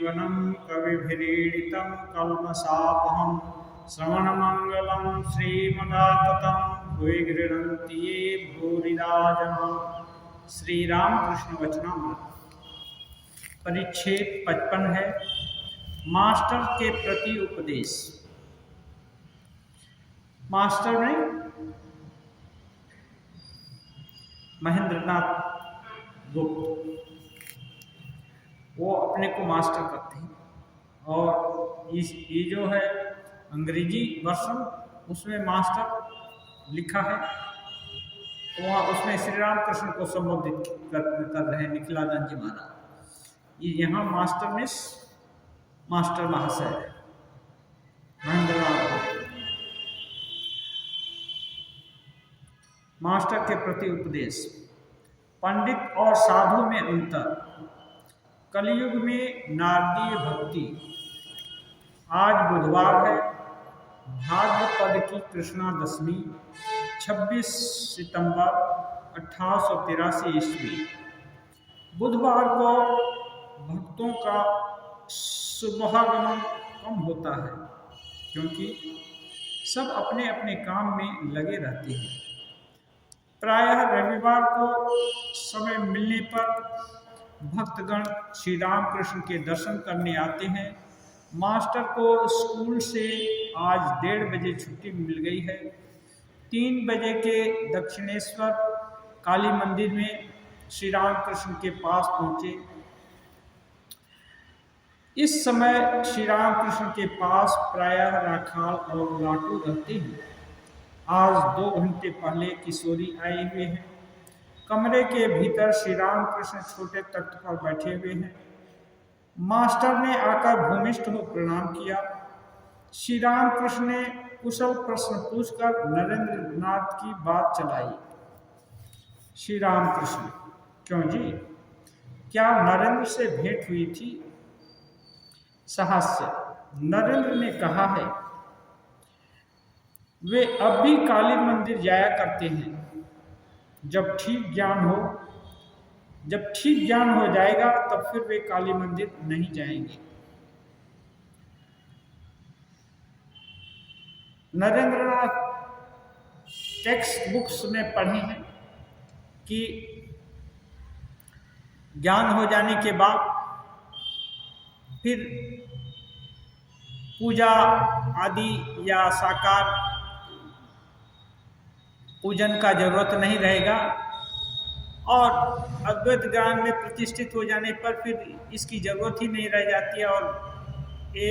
जीवनं कविभिरीडितं कल्मषापहं श्रवणमङ्गलं श्रीमदाततं भुवि गृह्णन्ति ये भूरिदा जना। श्री रामकृष्ण वचनामृत परिच्छेद 55 है, मास्टर के प्रति उपदेश। मास्टर ने महेंद्रनाथ गुप्त, वो अपने को मास्टर करते हैं और ये जो है अंग्रेजी वर्षन उसमें मास्टर लिखा है, तो वहाँ उसमें श्री रामकृष्ण को संबोधित कर रहे हैं निखिलानंद जी महाराज। ये यहाँ मास्टर मिस मास्टर महाशय महेंद्रनाथ गुप्त। मास्टर के प्रति उपदेश। पंडित और साधु में अंतर। कलयुग में नारदीय भक्ति। आज बुधवार है, भाद्रपद की कृष्णा दशमी, 26 सितंबर 1883 ईस्वी। बुधवार को भक्तों का सुबहागमन कम होता है क्योंकि सब अपने अपने काम में लगे रहते हैं। प्रायः रविवार को समय मिलने पर भक्तगण श्री रामकृष्ण के दर्शन करने आते हैं। मास्टर को स्कूल से आज 1:30 बजे छुट्टी मिल गई है। 3 बजे के दक्षिणेश्वर काली मंदिर में श्री रामकृष्ण के पास पहुँचे। इस समय श्री रामकृष्ण के पास प्रायः राखाल और लाटू रहते हैं। आज 2 घंटे पहले किशोरी आए हुए हैं। कमरे के भीतर श्री रामकृष्ण छोटे तख्त पर बैठे हुए हैं। मास्टर ने आकर भूमिष्ठ हो प्रणाम किया। श्री रामकृष्ण ने कुशल प्रश्न पूछकर नरेंद्र नाथ की बात चलाई। श्री रामकृष्ण: क्यों जी, क्या नरेंद्र से भेंट हुई थी? साहस्य: नरेंद्र ने कहा है वे अब भी काली मंदिर जाया करते हैं। जब ठीक ज्ञान हो जाएगा तब फिर वे काली मंदिर नहीं जाएंगे। नरेंद्रनाथ टेक्स्ट बुक्स में पढ़े हैं कि ज्ञान हो जाने के बाद फिर पूजा आदि या साकार पूजन का जरूरत नहीं रहेगा और अद्वैत ज्ञान में प्रतिष्ठित हो जाने पर फिर इसकी जरूरत ही नहीं रह जाती है। और ये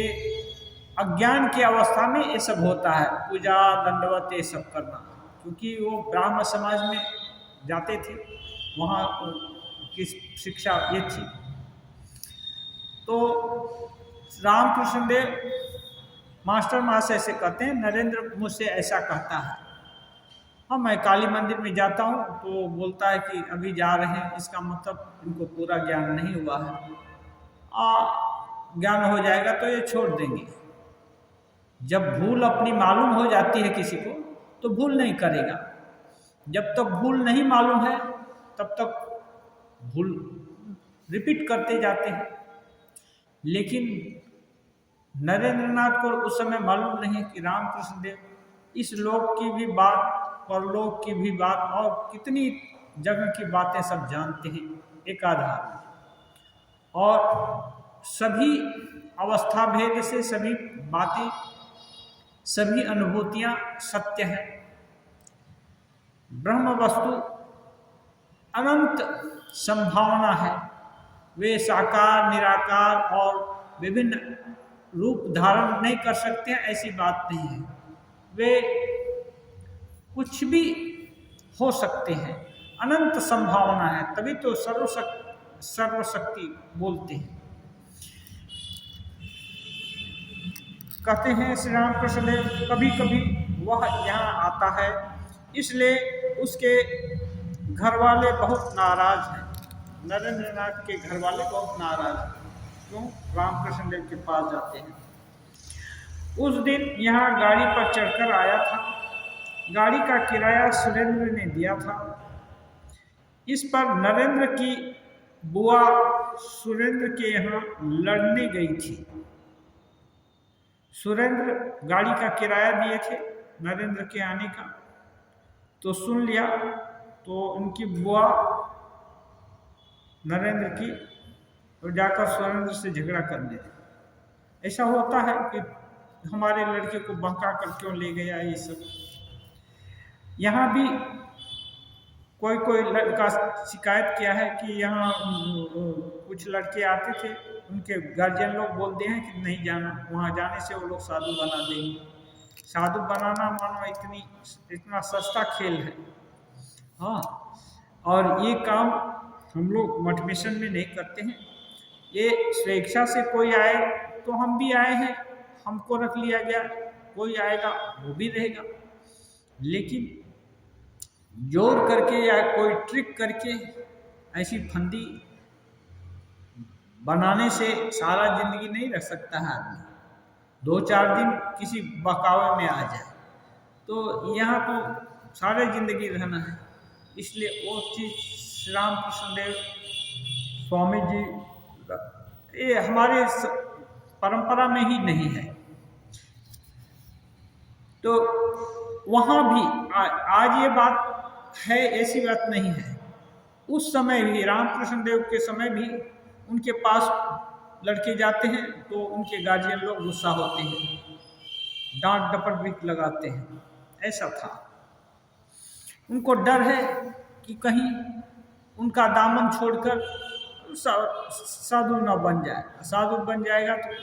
अज्ञान की अवस्था में ये सब होता है, पूजा दंडवत ये सब करना, क्योंकि वो ब्राह्मण समाज में जाते थे, वहाँ की शिक्षा ये थी। तो रामकृष्ण देव मास्टर महाशय से कहते हैं नरेंद्र मुझसे ऐसा कहता है। हाँ, मैं काली मंदिर में जाता हूँ तो बोलता है कि अभी जा रहे हैं, इसका मतलब इनको पूरा ज्ञान नहीं हुआ है। ज्ञान हो जाएगा तो ये छोड़ देंगे। जब भूल अपनी मालूम हो जाती है किसी को तो भूल नहीं करेगा। जब तक भूल नहीं मालूम है तब तक भूल रिपीट करते जाते हैं। लेकिन नरेंद्रनाथ को उस समय मालूम नहीं कि रामकृष्ण देव इस लोक की भी बात, परलोक की भी बात और कितनी जगह की बातें सब जानते हैं एक आधार में। और सभी अवस्था भेद से सभी बातें, सभी अनुभूतियां सत्य हैं। ब्रह्म वस्तु अनंत संभावना है। वे साकार, निराकार और विभिन्न रूप धारण नहीं कर सकते हैं, ऐसी बात नहीं है। वे कुछ भी हो सकते हैं, अनंत संभावना है, तभी तो सर्वशक्ति बोलते हैं। कहते हैं श्री रामकृष्ण देव कभी कभी वह यहाँ आता है, इसलिए उसके घर वाले बहुत नाराज हैं। नरेंद्रनाथ के घर वाले बहुत नाराज हैं। क्यों? रामकृष्ण देव के पास जाते हैं। उस दिन यहाँ गाड़ी पर चढ़कर आया था। गाड़ी का किराया सुरेंद्र ने दिया था। इस पर नरेंद्र की बुआ सुरेंद्र के यहाँ लड़ने गई थी। सुरेंद्र गाड़ी का किराया दिए थे नरेंद्र के आने का, तो सुन लिया तो उनकी बुआ नरेंद्र की और जाकर सुरेंद्र से झगड़ा करने लगी। ऐसा होता है कि हमारे लड़के को बहका कर क्यों ले गया, ये सब। यहाँ भी कोई कोई लड़का शिकायत किया है कि यहाँ कुछ लड़के आते थे, उनके गार्जियन लोग बोलते हैं कि नहीं जाना, वहाँ जाने से वो लोग साधु बना देंगे। साधु बनाना मानो इतना सस्ता खेल है। हाँ, और ये काम हम लोग मठ मिशन में नहीं करते हैं। ये स्वेच्छा से कोई आए तो हम भी आए हैं, हमको रख लिया गया, कोई आएगा वो भी रहेगा, लेकिन जोर करके या कोई ट्रिक करके ऐसी फंदी बनाने से सारा जिंदगी नहीं रख सकता है आदमी। 2-4 दिन किसी बहकावे में आ जाए तो यहाँ तो सारे जिंदगी रहना है। इसलिए वो चीज़ श्री रामकृष्ण देव स्वामी जी ये हमारे परंपरा में ही नहीं है। तो वहाँ भी आज ये बात है, ऐसी बात नहीं है। उस समय भी रामकृष्ण देव के समय भी उनके पास लड़के जाते हैं तो उनके गार्जियन लोग गुस्सा होते हैं, डांट डपट भी लगाते हैं। ऐसा था, उनको डर है कि कहीं उनका दामन छोड़कर साधु न बन जाए। साधु बन जाएगा तो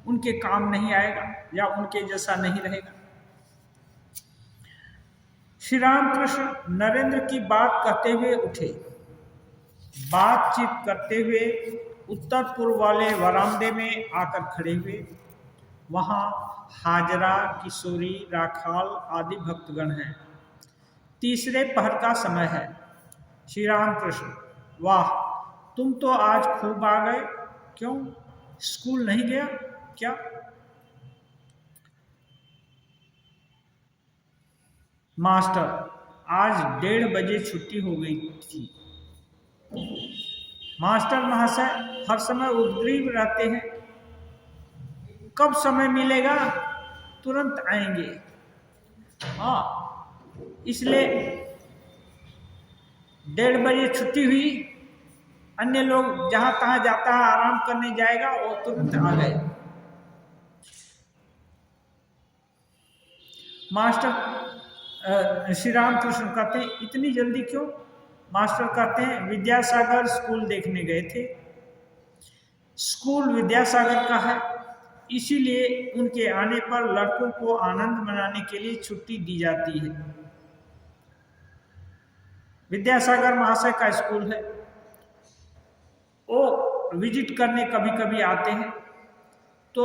उनके काम नहीं आएगा या उनके जैसा नहीं रहेगा। श्री रामकृष्ण नरेंद्र की बात कहते हुए उठे। बातचीत करते हुए उत्तर पूर्व वाले वरामदे में आकर खड़े हुए। वहाँ हाजरा, किशोरी, राखाल आदि भक्तगण हैं। तीसरे पहर का समय है। श्री रामकृष्ण: वाह, तुम तो आज खूब आ गए। क्यों, स्कूल नहीं गया क्या? मास्टर: आज 1:30 बजे छुट्टी हो गई थी। मास्टर महाशय हर समय उद्ग्रीव रहते हैं, कब समय मिलेगा तुरंत आएंगे। हाँ, इसलिए 1:30 बजे छुट्टी हुई, अन्य लोग जहाँ तहाँ जाता है आराम करने जाएगा, वो तुरंत आ गए। मास्टर श्री रामकृष्ण कहते हैं, इतनी जल्दी क्यों? मास्टर कहते हैं, विद्यासागर स्कूल देखने गए थे। स्कूल विद्यासागर का है, इसीलिए उनके आने पर लड़कों को आनंद मनाने के लिए छुट्टी दी जाती है। विद्यासागर महाशय का स्कूल है, वो विजिट करने कभी कभी आते हैं, तो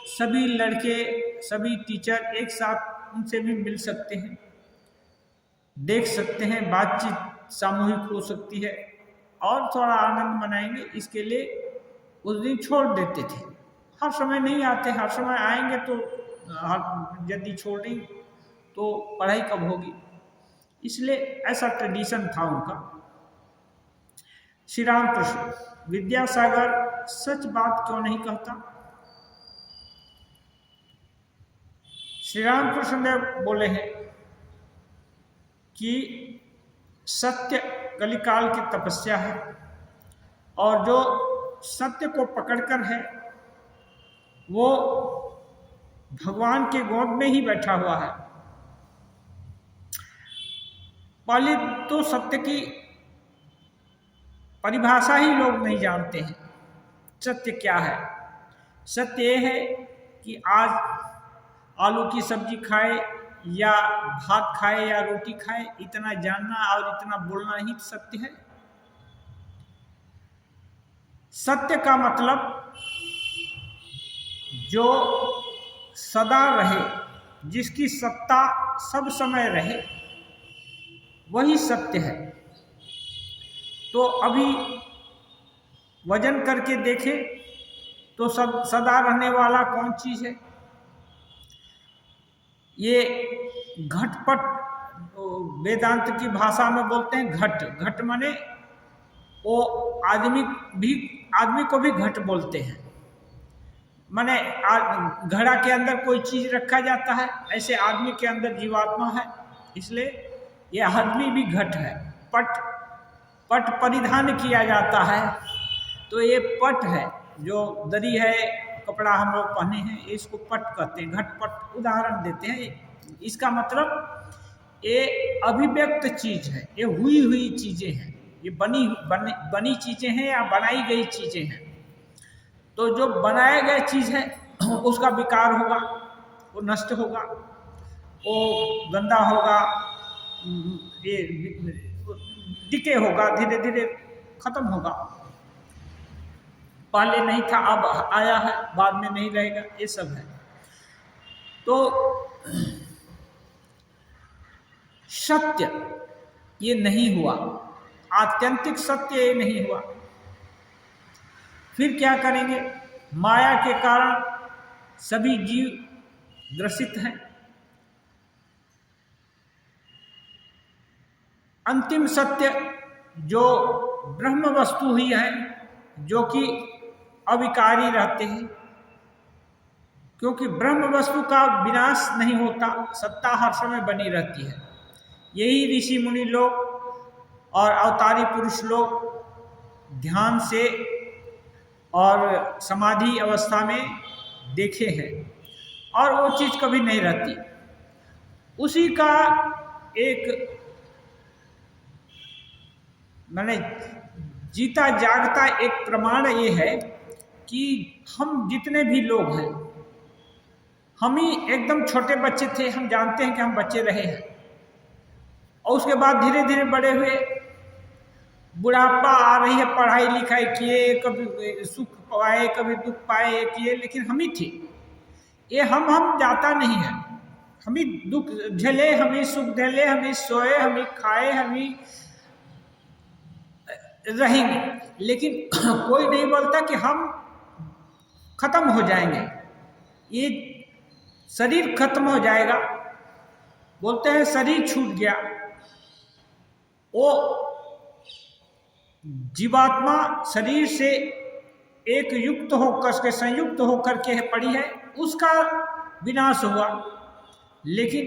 सभी लड़के, सभी टीचर एक साथ उनसे भी मिल सकते हैं, देख सकते हैं, बातचीत सामूहिक हो सकती है और थोड़ा आनंद मनाएंगे। इसके लिए उस दिन छोड़ देते थे। हर समय नहीं आते, हर समय आएंगे तो यदि छोड़ दी तो पढ़ाई कब होगी, इसलिए ऐसा ट्रेडिशन था उनका। श्री रामकृष्ण: विद्यासागर सच बात क्यों नहीं कहता? श्री रामकृष्ण देव बोले हैं कि सत्य कलिकाल की तपस्या है, और जो सत्य को पकड़कर है वो भगवान के गोद में ही बैठा हुआ है। पहले तो सत्य की परिभाषा ही लोग नहीं जानते हैं। सत्य क्या है? सत्य ये है कि आज आलू की सब्जी खाए या भात खाए या रोटी खाए, इतना जानना और इतना बोलना ही सत्य है। सत्य का मतलब जो सदा रहे, जिसकी सत्ता सब समय रहे, वही सत्य है। तो अभी वजन करके देखें तो सदा रहने वाला कौन चीज है? ये घटपट, वेदांत की भाषा में बोलते हैं घट। घट माने वो आदमी को भी घट बोलते हैं। माने घड़ा के अंदर कोई चीज रखा जाता है, ऐसे आदमी के अंदर जीवात्मा है, इसलिए ये आदमी भी घट है। पट परिधान किया जाता है, तो ये पट है, जो दरी है, कपड़ा हम लोग पहने हैं, इसको पट कहते हैं, घटपट उदाहरण देते हैं। इसका मतलब ये अभिव्यक्त चीज है, ये हुई चीजें हैं, ये बनी चीजें हैं या बनाई गई चीजें हैं। तो जो बनाया गया चीज है उसका विकार होगा, वो नष्ट होगा, वो गंदा होगा, ये डिके होगा, धीरे धीरे खत्म होगा। पहले नहीं था, अब आया है, बाद में नहीं रहेगा, ये सब है। तो सत्य ये नहीं हुआ, आत्यंतिक सत्य ये नहीं हुआ। फिर क्या करेंगे? माया के कारण सभी जीव ग्रसित हैं। अंतिम सत्य जो ब्रह्म वस्तु ही है, जो कि अविकारी रहते हैं, क्योंकि ब्रह्म वस्तु का विनाश नहीं होता, सत्ता हर समय बनी रहती है। यही ऋषि मुनि लोग और अवतारी पुरुष लोग ध्यान से और समाधि अवस्था में देखे हैं, और वो चीज कभी नहीं रहती। उसी का एक माने जीता जागता एक प्रमाण ये है कि हम जितने भी लोग हैं, हम ही एकदम छोटे बच्चे थे, हम जानते हैं कि हम बच्चे रहे हैं, और उसके बाद धीरे धीरे बड़े हुए, बुढ़ापा आ रही है, पढ़ाई लिखाई किए, कभी सुख पाए, कभी दुख पाए, किए, लेकिन हम ही थे। ये हम जाता नहीं है, हम ही दुख झेले, हम ही सुख झेले, हम ही सोए, हम ही खाए, हम ही रहेंगे। लेकिन कोई नहीं बोलता कि हम खत्म हो जाएंगे, ये शरीर खत्म हो जाएगा। बोलते हैं शरीर छूट गया, वो जीवात्मा शरीर से एक युक्त होकर के, संयुक्त होकर के पड़ी है, उसका विनाश हुआ। लेकिन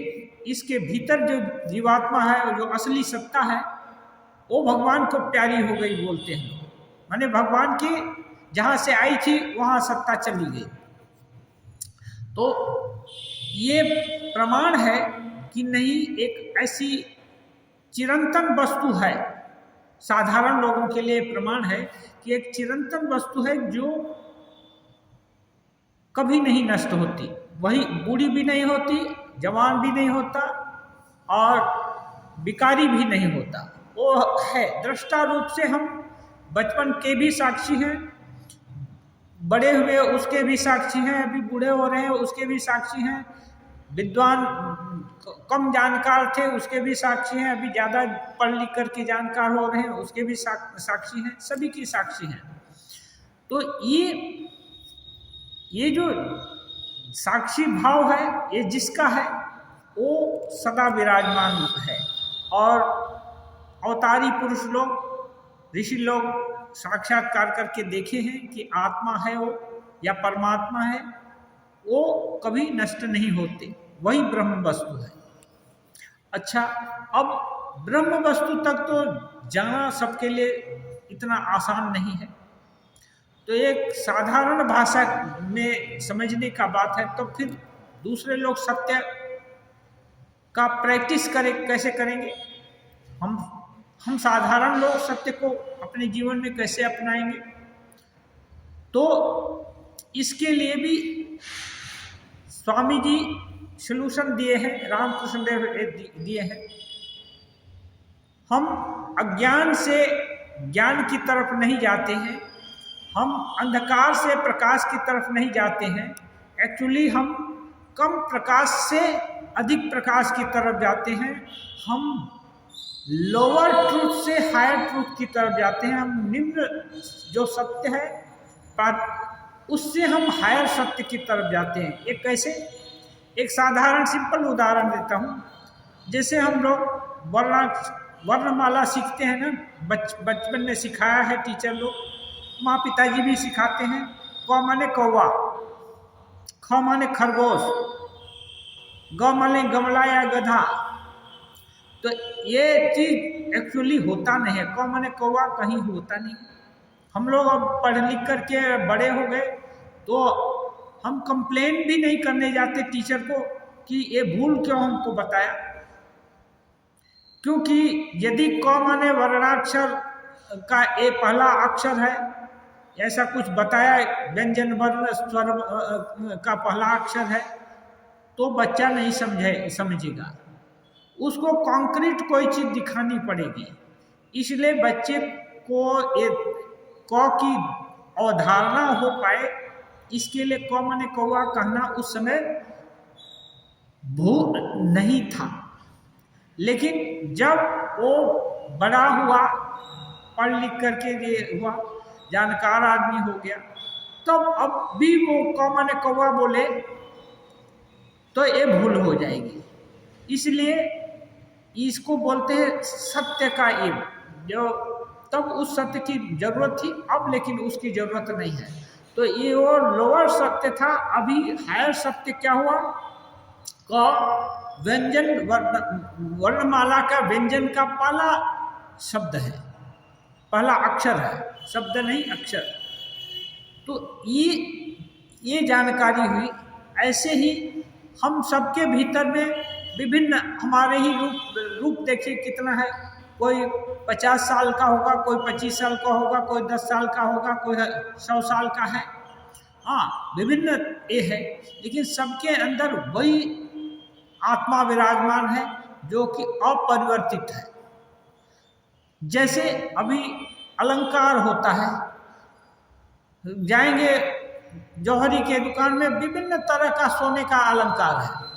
इसके भीतर जो जीवात्मा है, जो असली सत्ता है, वो भगवान को प्यारी हो गई बोलते हैं। माने भगवान की जहाँ से आई थी वहाँ सत्ता चली गई। तो ये प्रमाण है कि नहीं, एक ऐसी चिरंतन वस्तु है, साधारण लोगों के लिए प्रमाण है कि एक चिरंतन वस्तु है जो कभी नहीं नष्ट होती। वही बूढ़ी भी नहीं होती, जवान भी नहीं होता, और विकारी भी नहीं होता। वो है दृष्टा रूप से, हम बचपन के भी साक्षी हैं, बड़े हुए उसके भी साक्षी हैं, अभी बूढ़े हो रहे हैं उसके भी साक्षी हैं, विद्वान कम जानकार थे उसके भी साक्षी हैं, अभी ज़्यादा पढ़ लिख करके जानकार हो रहे हैं उसके भी साक्षी हैं, सभी की साक्षी हैं। तो ये जो साक्षी भाव है, ये जिसका है वो सदा विराजमान है। और अवतारी पुरुष लोग, ऋषि लोग साक्षात्कार करके देखे हैं कि आत्मा है वो या परमात्मा है, वो कभी नष्ट नहीं होते, वही ब्रह्म वस्तु है। अच्छा, अब ब्रह्म वस्तु तक तो जाना सबके लिए इतना आसान नहीं है, तो एक साधारण भाषा में समझने का बात है। तो फिर दूसरे लोग सत्य का प्रैक्टिस कैसे करेंगे? हम साधारण लोग सत्य को अपने जीवन में कैसे अपनाएंगे? तो इसके लिए भी स्वामी जी सलूशन दिए हैं, रामकृष्ण देव दिए हैं। हम अज्ञान से ज्ञान की तरफ नहीं जाते हैं, हम अंधकार से प्रकाश की तरफ नहीं जाते हैं। एक्चुअली हम कम प्रकाश से अधिक प्रकाश की तरफ जाते हैं। हम लोअर ट्रूथ से हायर ट्रूथ की तरफ जाते हैं। हम निम्न जो सत्य है उससे हम हायर सत्य की तरफ जाते हैं। ये कैसे? एक साधारण सिंपल उदाहरण देता हूँ। जैसे हम लोग वर्णमाला सीखते हैं ना, बचपन में सिखाया है टीचर लोग, माँ पिताजी भी सिखाते हैं। क माने कौवा, ख माने खरगोश, ग माने गमला या गधा। तो ये चीज एक्चुअली होता नहीं है। क माने कौवा कहीं होता नहीं। हम लोग अब पढ़ लिख करके बड़े हो गए तो हम कंप्लेन भी नहीं करने जाते टीचर को कि ये भूल क्यों हमको बताया, क्योंकि यदि क माने वर्णाक्षर का ये पहला अक्षर है, ऐसा कुछ बताया, व्यंजन वर्ण स्वर का पहला अक्षर है, तो बच्चा नहीं समझेगा। उसको कॉन्क्रीट कोई चीज दिखानी पड़ेगी। इसलिए बच्चे को ये क की अवधारणा हो पाए, इसके लिए क माने कौवा कहना उस समय भूल नहीं था। लेकिन जब वो बड़ा हुआ, पढ़ लिख करके ये हुआ, जानकार आदमी हो गया, तब अब भी वो क माने कौवा बोले तो ये भूल हो जाएगी। इसलिए इसको बोलते हैं सत्य का एव, जो तब उस सत्य की जरूरत थी, अब लेकिन उसकी जरूरत नहीं है। तो ये वो लोअर सत्य था। अभी हायर सत्य क्या हुआ, क व्यंजन वर्णमाला का व्यंजन का पहला शब्द है, पहला अक्षर है, शब्द नहीं अक्षर। तो ये जानकारी हुई। ऐसे ही हम सबके भीतर में विभिन्न हमारे ही रूप देखिए कितना है। कोई 50 साल का होगा, कोई 25 साल का होगा, कोई 10 साल का होगा, कोई 100 साल का है। हाँ, विभिन्न ये है, लेकिन सबके अंदर वही आत्मा विराजमान है जो कि अपरिवर्तित है। जैसे अभी अलंकार होता है, जाएंगे जौहरी के दुकान में, विभिन्न तरह का सोने का अलंकार है।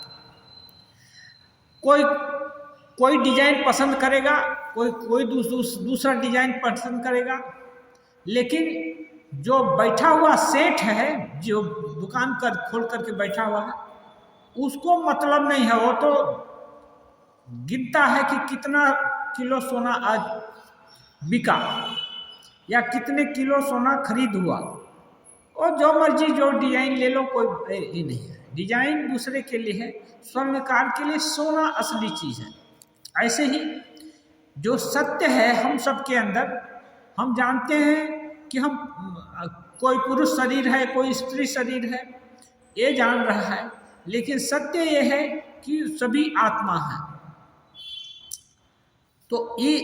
कोई डिजाइन पसंद करेगा, कोई दूसरा डिजाइन पसंद करेगा, लेकिन जो बैठा हुआ सेठ है, जो दुकान खोल करके बैठा हुआ है, उसको मतलब नहीं है। वो तो गिनता है कि कितना किलो सोना आज बिका या कितने किलो सोना खरीद हुआ, और जो मर्जी जो डिजाइन ले लो, कोई ये नहीं है। डिजाइन दूसरे के लिए है, स्वर्णकार के लिए सोना असली चीज है। ऐसे ही जो सत्य है हम सबके अंदर, हम जानते हैं कि हम कोई पुरुष शरीर है, कोई स्त्री शरीर है, ये जान रहा है, लेकिन सत्य ये है कि सभी आत्मा है। तो ये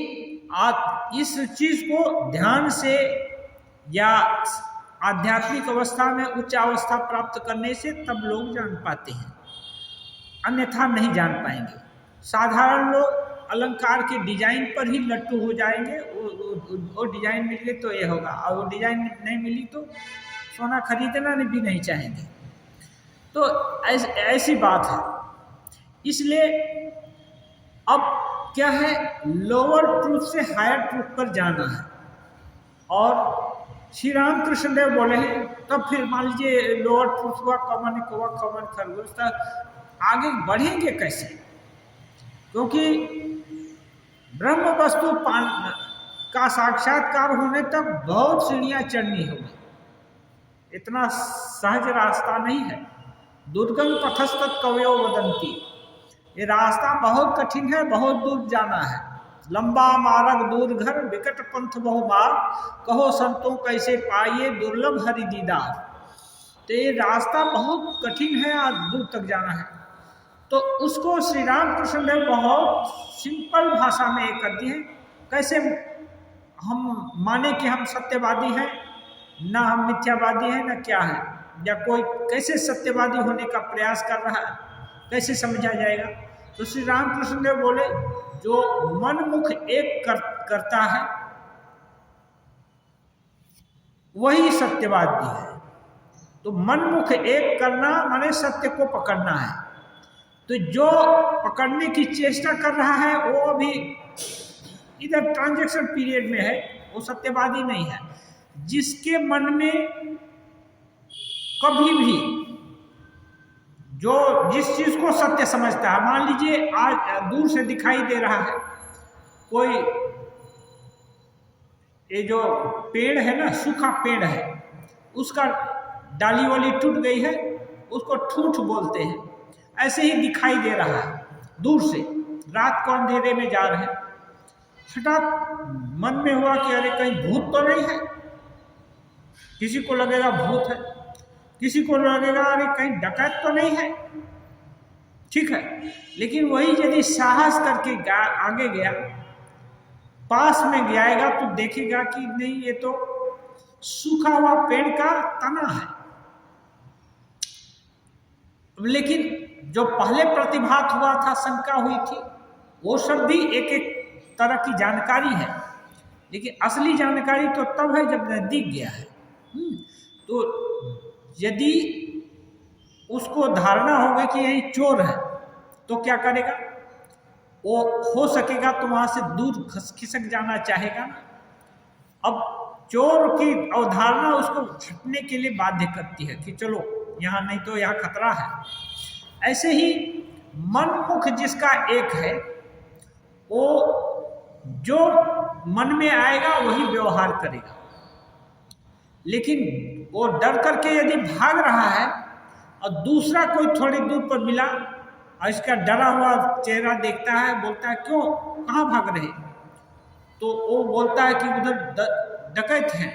इस चीज को ध्यान से या आध्यात्मिक अवस्था में उच्च अवस्था प्राप्त करने से तब लोग जान पाते हैं, अन्यथा नहीं जान पाएंगे। साधारण लोग अलंकार के डिजाइन पर ही लट्टू हो जाएंगे। वो डिजाइन मिले तो ये होगा, और वो डिजाइन नहीं मिली तो सोना खरीदना भी नहीं चाहेंगे। तो ऐसी बात है। इसलिए अब क्या है, लोअर ट्रूथ से हायर ट्रूथ पर जाना है। और श्री राम कृष्ण देव बोले हैं, तब फिर मान लीजिए लोअर ट्रूथ हुआ, कॉमन कौवा, कॉमन खरगोश, आगे बढ़ेंगे कैसे? क्योंकि ब्रह्म वस्तु का साक्षात्कार होने तक बहुत सीढ़ियां चढ़नी होगी, इतना सहज रास्ता नहीं है। दुर्गम पथस्तत् कवयो वदंती, ये रास्ता बहुत कठिन है, बहुत दूर जाना है। लंबा मार्ग दूर घर, विकट पंथ बहुमार, कहो संतों कैसे पाइए दुर्लभ हरि दीदार। तो ये रास्ता बहुत कठिन है, आज दूर तक जाना है। तो उसको श्री राम कृष्ण देव बहुत सिंपल भाषा में ये कर दिए। कैसे हम माने कि हम सत्यवादी हैं, ना हम मिथ्यावादी हैं, ना क्या है, या कोई कैसे सत्यवादी होने का प्रयास कर रहा है, कैसे समझा जाएगा? तो श्री राम कृष्ण देव बोले, जो मन मुख एक करता है वही सत्यवादी है। तो मन मुख एक करना माने सत्य को पकड़ना है। तो जो पकड़ने की चेष्टा कर रहा है वो अभी इधर ट्रांजैक्शन पीरियड में है, वो सत्यवादी नहीं है। जिसके मन में कभी भी जो जिस चीज को सत्य समझता है, मान लीजिए आज दूर से दिखाई दे रहा है, कोई ये जो पेड़ है ना, सूखा पेड़ है, उसका डाली वाली टूट गई है, उसको ठूठ बोलते हैं। ऐसे ही दिखाई दे रहा है दूर से, रात को अंधेरे में जा रहे हैं, हठात मन में हुआ कि अरे कहीं भूत तो नहीं है। किसी को लगेगा भूत है, किसी को लगेगा अरे कहीं डकैत तो नहीं है, ठीक है। लेकिन वही यदि साहस करके आगे गया, पास में जाएगा तो देखेगा कि नहीं, ये तो सूखा हुआ पेड़ का तना है। लेकिन जो पहले प्रतिभात हुआ था, शंका हुई थी, वो सब भी एक एक तरह की जानकारी है, लेकिन असली जानकारी तो तब है जब नजदीक गया है। तो यदि उसको धारणा होगी कि यही चोर है, तो क्या करेगा? वो हो सकेगा तो वहां से दूर खिसक जाना चाहेगा। अब चोर की अवधारणा उसको हटने के लिए बाध्य करती है कि चलो यहाँ, नहीं तो यहाँ खतरा है। ऐसे ही मनमुख जिसका एक है, वो जो मन में आएगा वही व्यवहार करेगा। लेकिन वो डर करके यदि भाग रहा है और दूसरा कोई थोड़ी दूर पर मिला और इसका डरा हुआ चेहरा देखता है, बोलता है क्यों, कहाँ भाग रहे? तो वो बोलता है कि उधर डकैत है।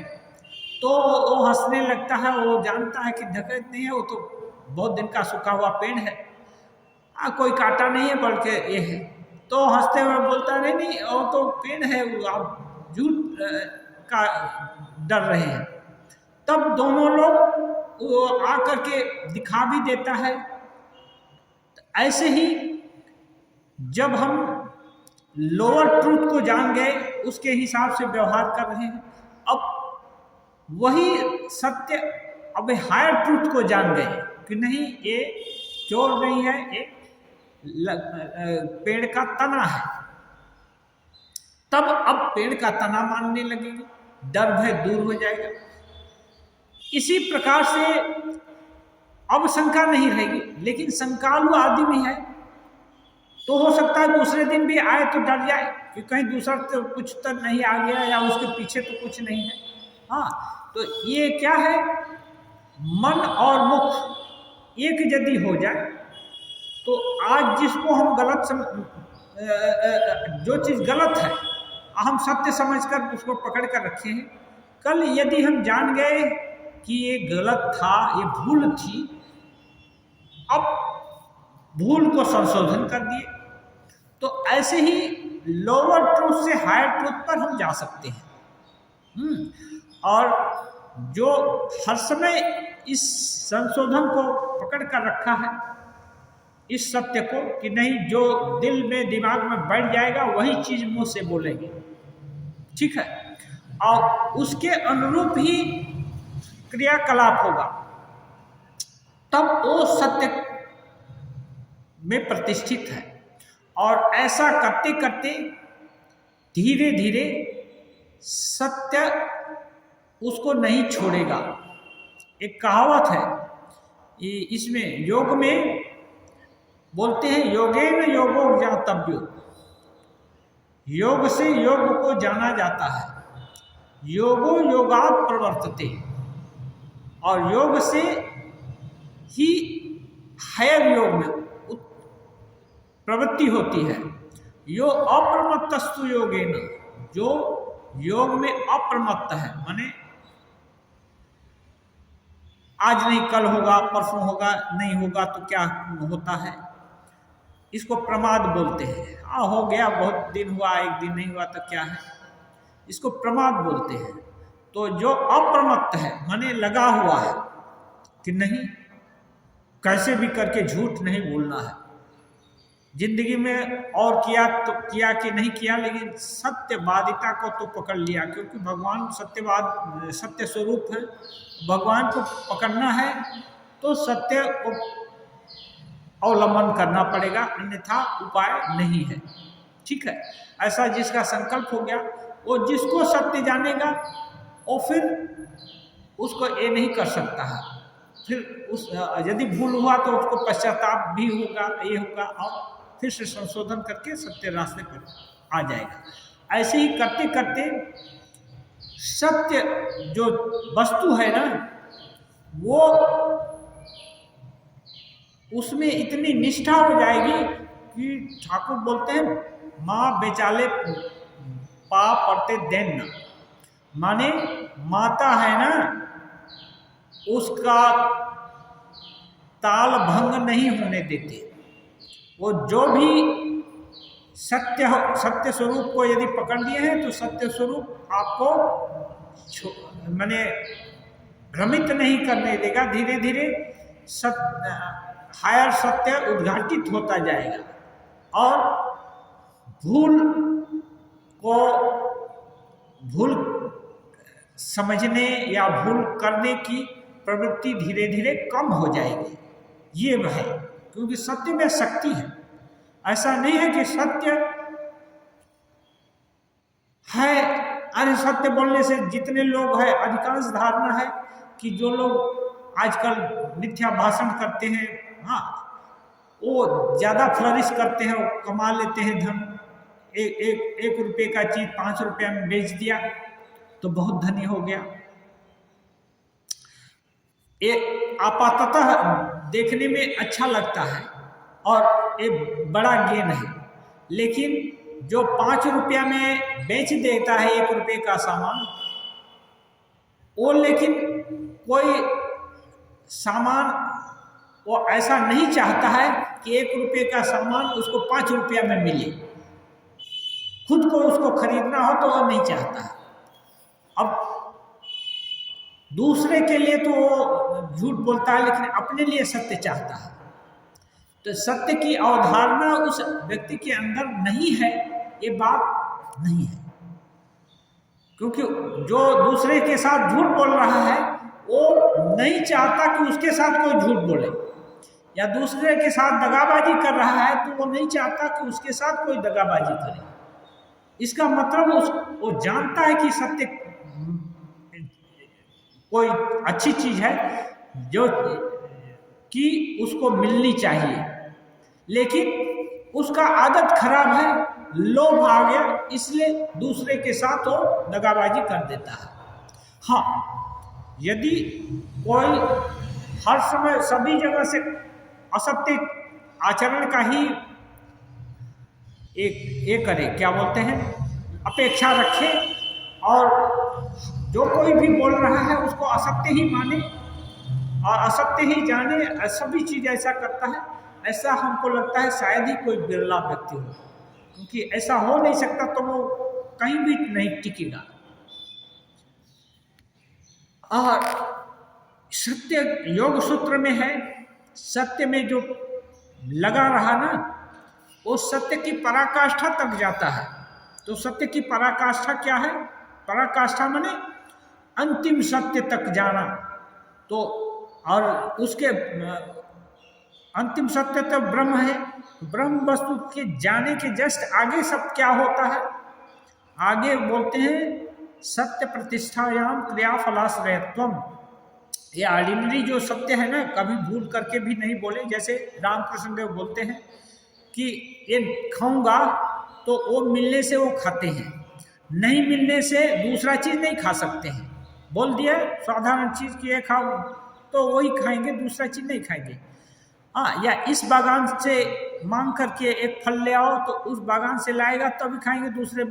तो वो हंसने लगता है, वो जानता है कि डकैत नहीं है, वो तो बहुत दिन का सूखा हुआ पेड़ है, कोई काटा नहीं है बल्कि ये है। तो हंसते हुए बोलता नहीं नहीं, वो तो पेड़ है, आप झूठ का डर रहे हैं। तब दोनों लोग वो आकर के दिखा भी देता है। ऐसे ही जब हम लोअर ट्रूथ को जान गए, उसके हिसाब से व्यवहार कर रहे हैं, अब वही सत्य, अब हायर ट्रूथ को जान गए कि नहीं, ये चोर नहीं है, ये पेड़ का तना है। तब अब पेड़ का तना मानने लगेंगे, डर भय दूर हो जाएगा। इसी प्रकार से अब शंका नहीं रहेगी। लेकिन शंकालु आदमी है तो हो सकता है दूसरे दिन भी आए तो डर जाए कि कहीं दूसरा तो कुछ तो नहीं आ गया, या उसके पीछे तो कुछ नहीं है। हाँ, तो ये क्या है, मन और मुख एक यदि हो जाए तो आज जिसको हम जो चीज़ गलत है हम सत्य समझकर उसको पकड़ कर रखे हैं, कल यदि हम जान गए कि ये गलत था, ये भूल थी, अब भूल को संशोधन कर दिए। तो ऐसे ही लोअर ट्रूथ से हायर ट्रूथ पर हम जा सकते हैं। और जो हर समय इस संशोधन को पकड़ कर रखा है, इस सत्य को कि नहीं, जो दिल में दिमाग में बैठ जाएगा वही चीज मुंह से बोलेंगे, ठीक है, और उसके अनुरूप ही क्रियाकलाप होगा, तब वो सत्य में प्रतिष्ठित है। और ऐसा करते करते धीरे धीरे सत्य उसको नहीं छोड़ेगा। एक कहावत है, इसमें योग में बोलते हैं, योगेन योगो ज्ञातव्यो, योग से योग को जाना जाता है, योगो योगात प्रवर्तते, और योग से ही हायर योग में प्रवृत्ति होती है। यो अप्रमत्तस्तु योगेन, जो योग में अप्रमत्त है, माने आज नहीं कल होगा, परसों होगा, नहीं होगा तो क्या होता है, इसको प्रमाद बोलते हैं। हो गया, बहुत दिन हुआ, एक दिन नहीं हुआ तो क्या है, इसको प्रमाद बोलते हैं। तो जो अप्रमत्त है माने लगा हुआ है कि नहीं, कैसे भी करके झूठ नहीं बोलना है, जिंदगी में और किया तो किया कि नहीं किया, लेकिन सत्यवादिता को तो पकड़ लिया, क्योंकि भगवान सत्यवाद सत्य स्वरूप है। भगवान को पकड़ना है तो सत्य को अवलंबन करना पड़ेगा, अन्यथा उपाय नहीं है, ठीक है। ऐसा जिसका संकल्प हो गया, वो जिसको सत्य जानेगा वो फिर उसको ये नहीं कर सकता है, फिर उस यदि भूल हुआ तो उसको पश्चाताप भी होगा, ये होगा, और फिर से संशोधन करके सत्य रास्ते पर आ जाएगा। ऐसे ही करते करते सत्य जो वस्तु है ना, वो उसमें इतनी निष्ठा हो जाएगी कि ठाकुर बोलते हैं माँ बेचाले पा पड़ते देन ना, माने माता है ना, उसका ताल भंग नहीं होने देते। वो जो भी सत्य स्वरूप को यदि पकड़ लिए हैं तो सत्य स्वरूप आपको माने भ्रमित नहीं करने देगा। धीरे धीरे हायर सत्य उद्घाटित होता जाएगा और भूल समझने या भूल करने की प्रवृत्ति धीरे धीरे कम हो जाएगी। ये है क्योंकि सत्य में शक्ति है। ऐसा नहीं है कि सत्य है, अरे सत्य बोलने से जितने लोग हैं, अधिकांश धारणा है कि जो लोग आजकल मिथ्या भाषण करते हैं, हाँ, वो ज़्यादा फ्लरिश करते हैं, वो कमा लेते हैं धन। एक रुपये का चीज 5 रुपये में बेच दिया तो बहुत धनी हो गया। ये आपाततः देखने में अच्छा लगता है और एक बड़ा गेन है, लेकिन जो 5 रुपया में बेच देता है 1 रुपये का सामान, वो लेकिन कोई सामान वो ऐसा नहीं चाहता है कि 1 रुपये का सामान उसको 5 रुपया में मिले, खुद को उसको खरीदना हो तो वो नहीं चाहता है। अब दूसरे के लिए तो झूठ बोलता है, लेकिन अपने लिए सत्य चाहता है। तो सत्य की अवधारणा उस व्यक्ति के अंदर नहीं है, ये बात नहीं है। क्योंकि जो दूसरे के साथ झूठ बोल रहा है वो नहीं चाहता कि उसके साथ कोई झूठ बोले, या दूसरे के साथ दगाबाजी कर रहा है तो वो नहीं चाहता कि उसके साथ कोई दगाबाजी करे। इसका मतलब वो जानता है कि सत्य कोई अच्छी चीज है जो कि उसको मिलनी चाहिए, लेकिन उसका आदत खराब है, लोभ आ गया, इसलिए दूसरे के साथ वो दगाबाजी कर देता है। हाँ, यदि कोई हर समय सभी जगह से असत्य आचरण का ही एक करे, क्या बोलते हैं, अपेक्षा रखे और जो कोई भी बोल रहा है उसको असत्य ही माने और असत्य ही जाने, सभी चीज ऐसा करता है, ऐसा हमको लगता है शायद ही कोई बिरला व्यक्ति हो, क्योंकि ऐसा हो नहीं सकता तो वो कहीं भी नहीं टिकेगा। और सत्य योग सूत्र में है, सत्य में जो लगा रहा ना वो सत्य की पराकाष्ठा तक जाता है। तो सत्य की पराकाष्ठा क्या है? पराकाष्ठा माने अंतिम सत्य तक जाना। तो और उसके अंतिम सत्य तो ब्रह्म है, ब्रह्म वस्तु के जाने के जस्ट आगे सब क्या होता है, आगे बोलते हैं सत्य प्रतिष्ठायाम क्रिया फलाश्रयत्वम। ये ऑर्डिनरी जो सत्य है ना, कभी भूल करके भी नहीं बोले। जैसे रामकृष्ण देव बोलते हैं कि ये खाऊंगा तो वो मिलने से वो खाते हैं, नहीं मिलने से दूसरा चीज नहीं खा सकते हैं। बोल दिया साधारण चीज की ये खाओ तो वही खाएंगे, दूसरा चीज नहीं खाएंगे। हाँ, या इस बागान से मांग करके एक फल ले आओ तो उस बागान से लाएगा तभी खाएंगे, दूसरे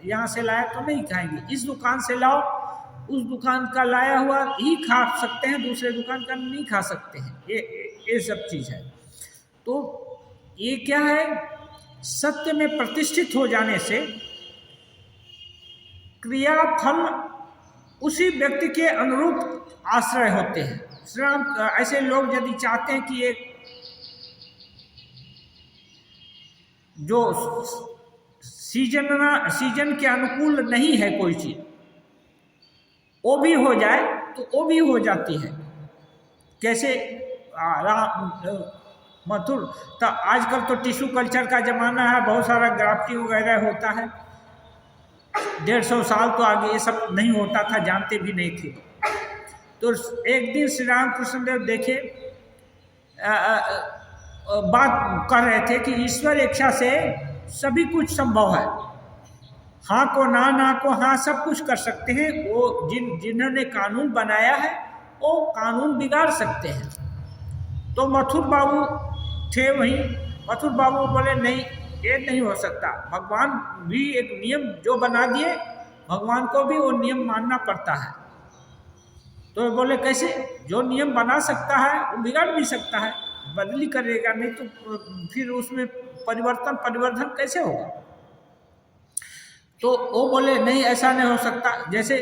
यहाँ से लाया तो नहीं खाएंगे। इस दुकान से लाओ, उस दुकान का लाया हुआ ही खा सकते हैं, दूसरे दुकान का नहीं खा सकते हैं। ये सब चीज है। तो ये क्या है, सत्य में प्रतिष्ठित हो जाने से क्रिया फल उसी व्यक्ति के अनुरूप आश्रय होते हैं। ऐसे लोग यदि चाहते हैं कि एक जो सीजन के अनुकूल नहीं है कोई चीज, वो भी हो जाए तो वो भी हो जाती है। कैसे मथुर, तो आजकल तो टिश्यू कल्चर का जमाना है, बहुत सारा ग्राफ्टिंग वगैरह होता है। 150 साल तो आगे ये सब नहीं होता था, जानते भी नहीं थे। तो एक दिन श्री रामकृष्ण देव देखे बात कर रहे थे कि ईश्वर इच्छा से सभी कुछ संभव है। हाँ को ना को हाँ सब कुछ कर सकते हैं। वो जिन्होंने कानून बनाया है वो कानून बिगाड़ सकते हैं। तो मथुर बाबू थे वहीं। मथुर बाबू बोले नहीं, ये नहीं हो सकता। भगवान भी एक नियम जो बना दिए, भगवान को भी वो नियम मानना पड़ता है। तो बोले कैसे? जो नियम बना सकता है वो बिगाड़ भी सकता है, बदली करेगा, नहीं तो फिर उसमें परिवर्धन कैसे होगा? तो वो बोले नहीं, ऐसा नहीं हो सकता। जैसे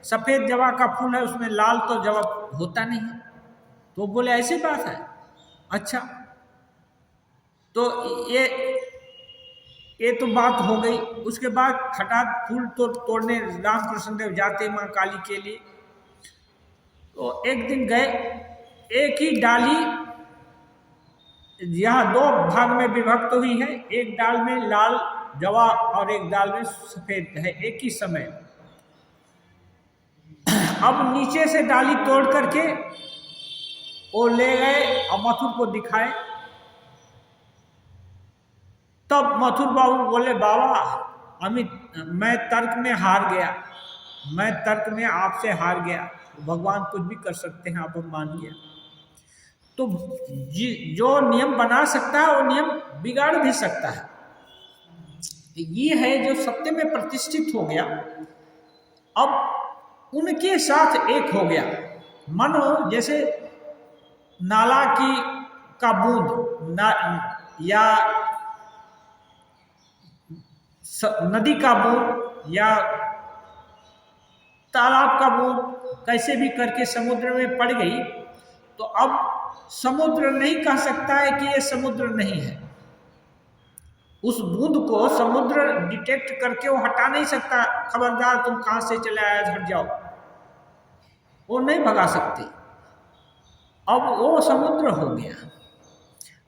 सफ़ेद जवा का फूल है, उसमें लाल तो जवा होता नहीं है। तो बोले ऐसी बात है, अच्छा। तो ये तो बात हो गई। उसके बाद हठात फूल तो तोड़ने रामकृष्ण देव जाते माँ काली के लिए। तो एक दिन गए, एक ही डाली यहाँ दो भाग में विभक्त हुई है, एक डाल में लाल जवा और एक डाल में सफेद है, एक ही समय। अब नीचे से डाली तोड़ करके वो ले गए और मथुर को दिखाए। तब मथुर बाबू बोले बाबा अमित, मैं तर्क में हार गया, मैं तर्क में आपसे हार गया। भगवान कुछ भी कर सकते हैं, आप मान गया। तो जो नियम बना सकता है वो नियम बिगाड़ भी सकता है। ये है जो सत्य में प्रतिष्ठित हो गया, अब उनके साथ एक हो गया। मानो जैसे नाला का बूंद या नदी का बूंद या तालाब का बूंद कैसे भी करके समुद्र में पड़ गई, तो अब समुद्र नहीं कह सकता है कि ये समुद्र नहीं है। उस बूंद को समुद्र डिटेक्ट करके वो हटा नहीं सकता, खबरदार तुम कहां से चले आए, हट जाओ, वो नहीं भगा सकते। अब वो समुद्र हो गया।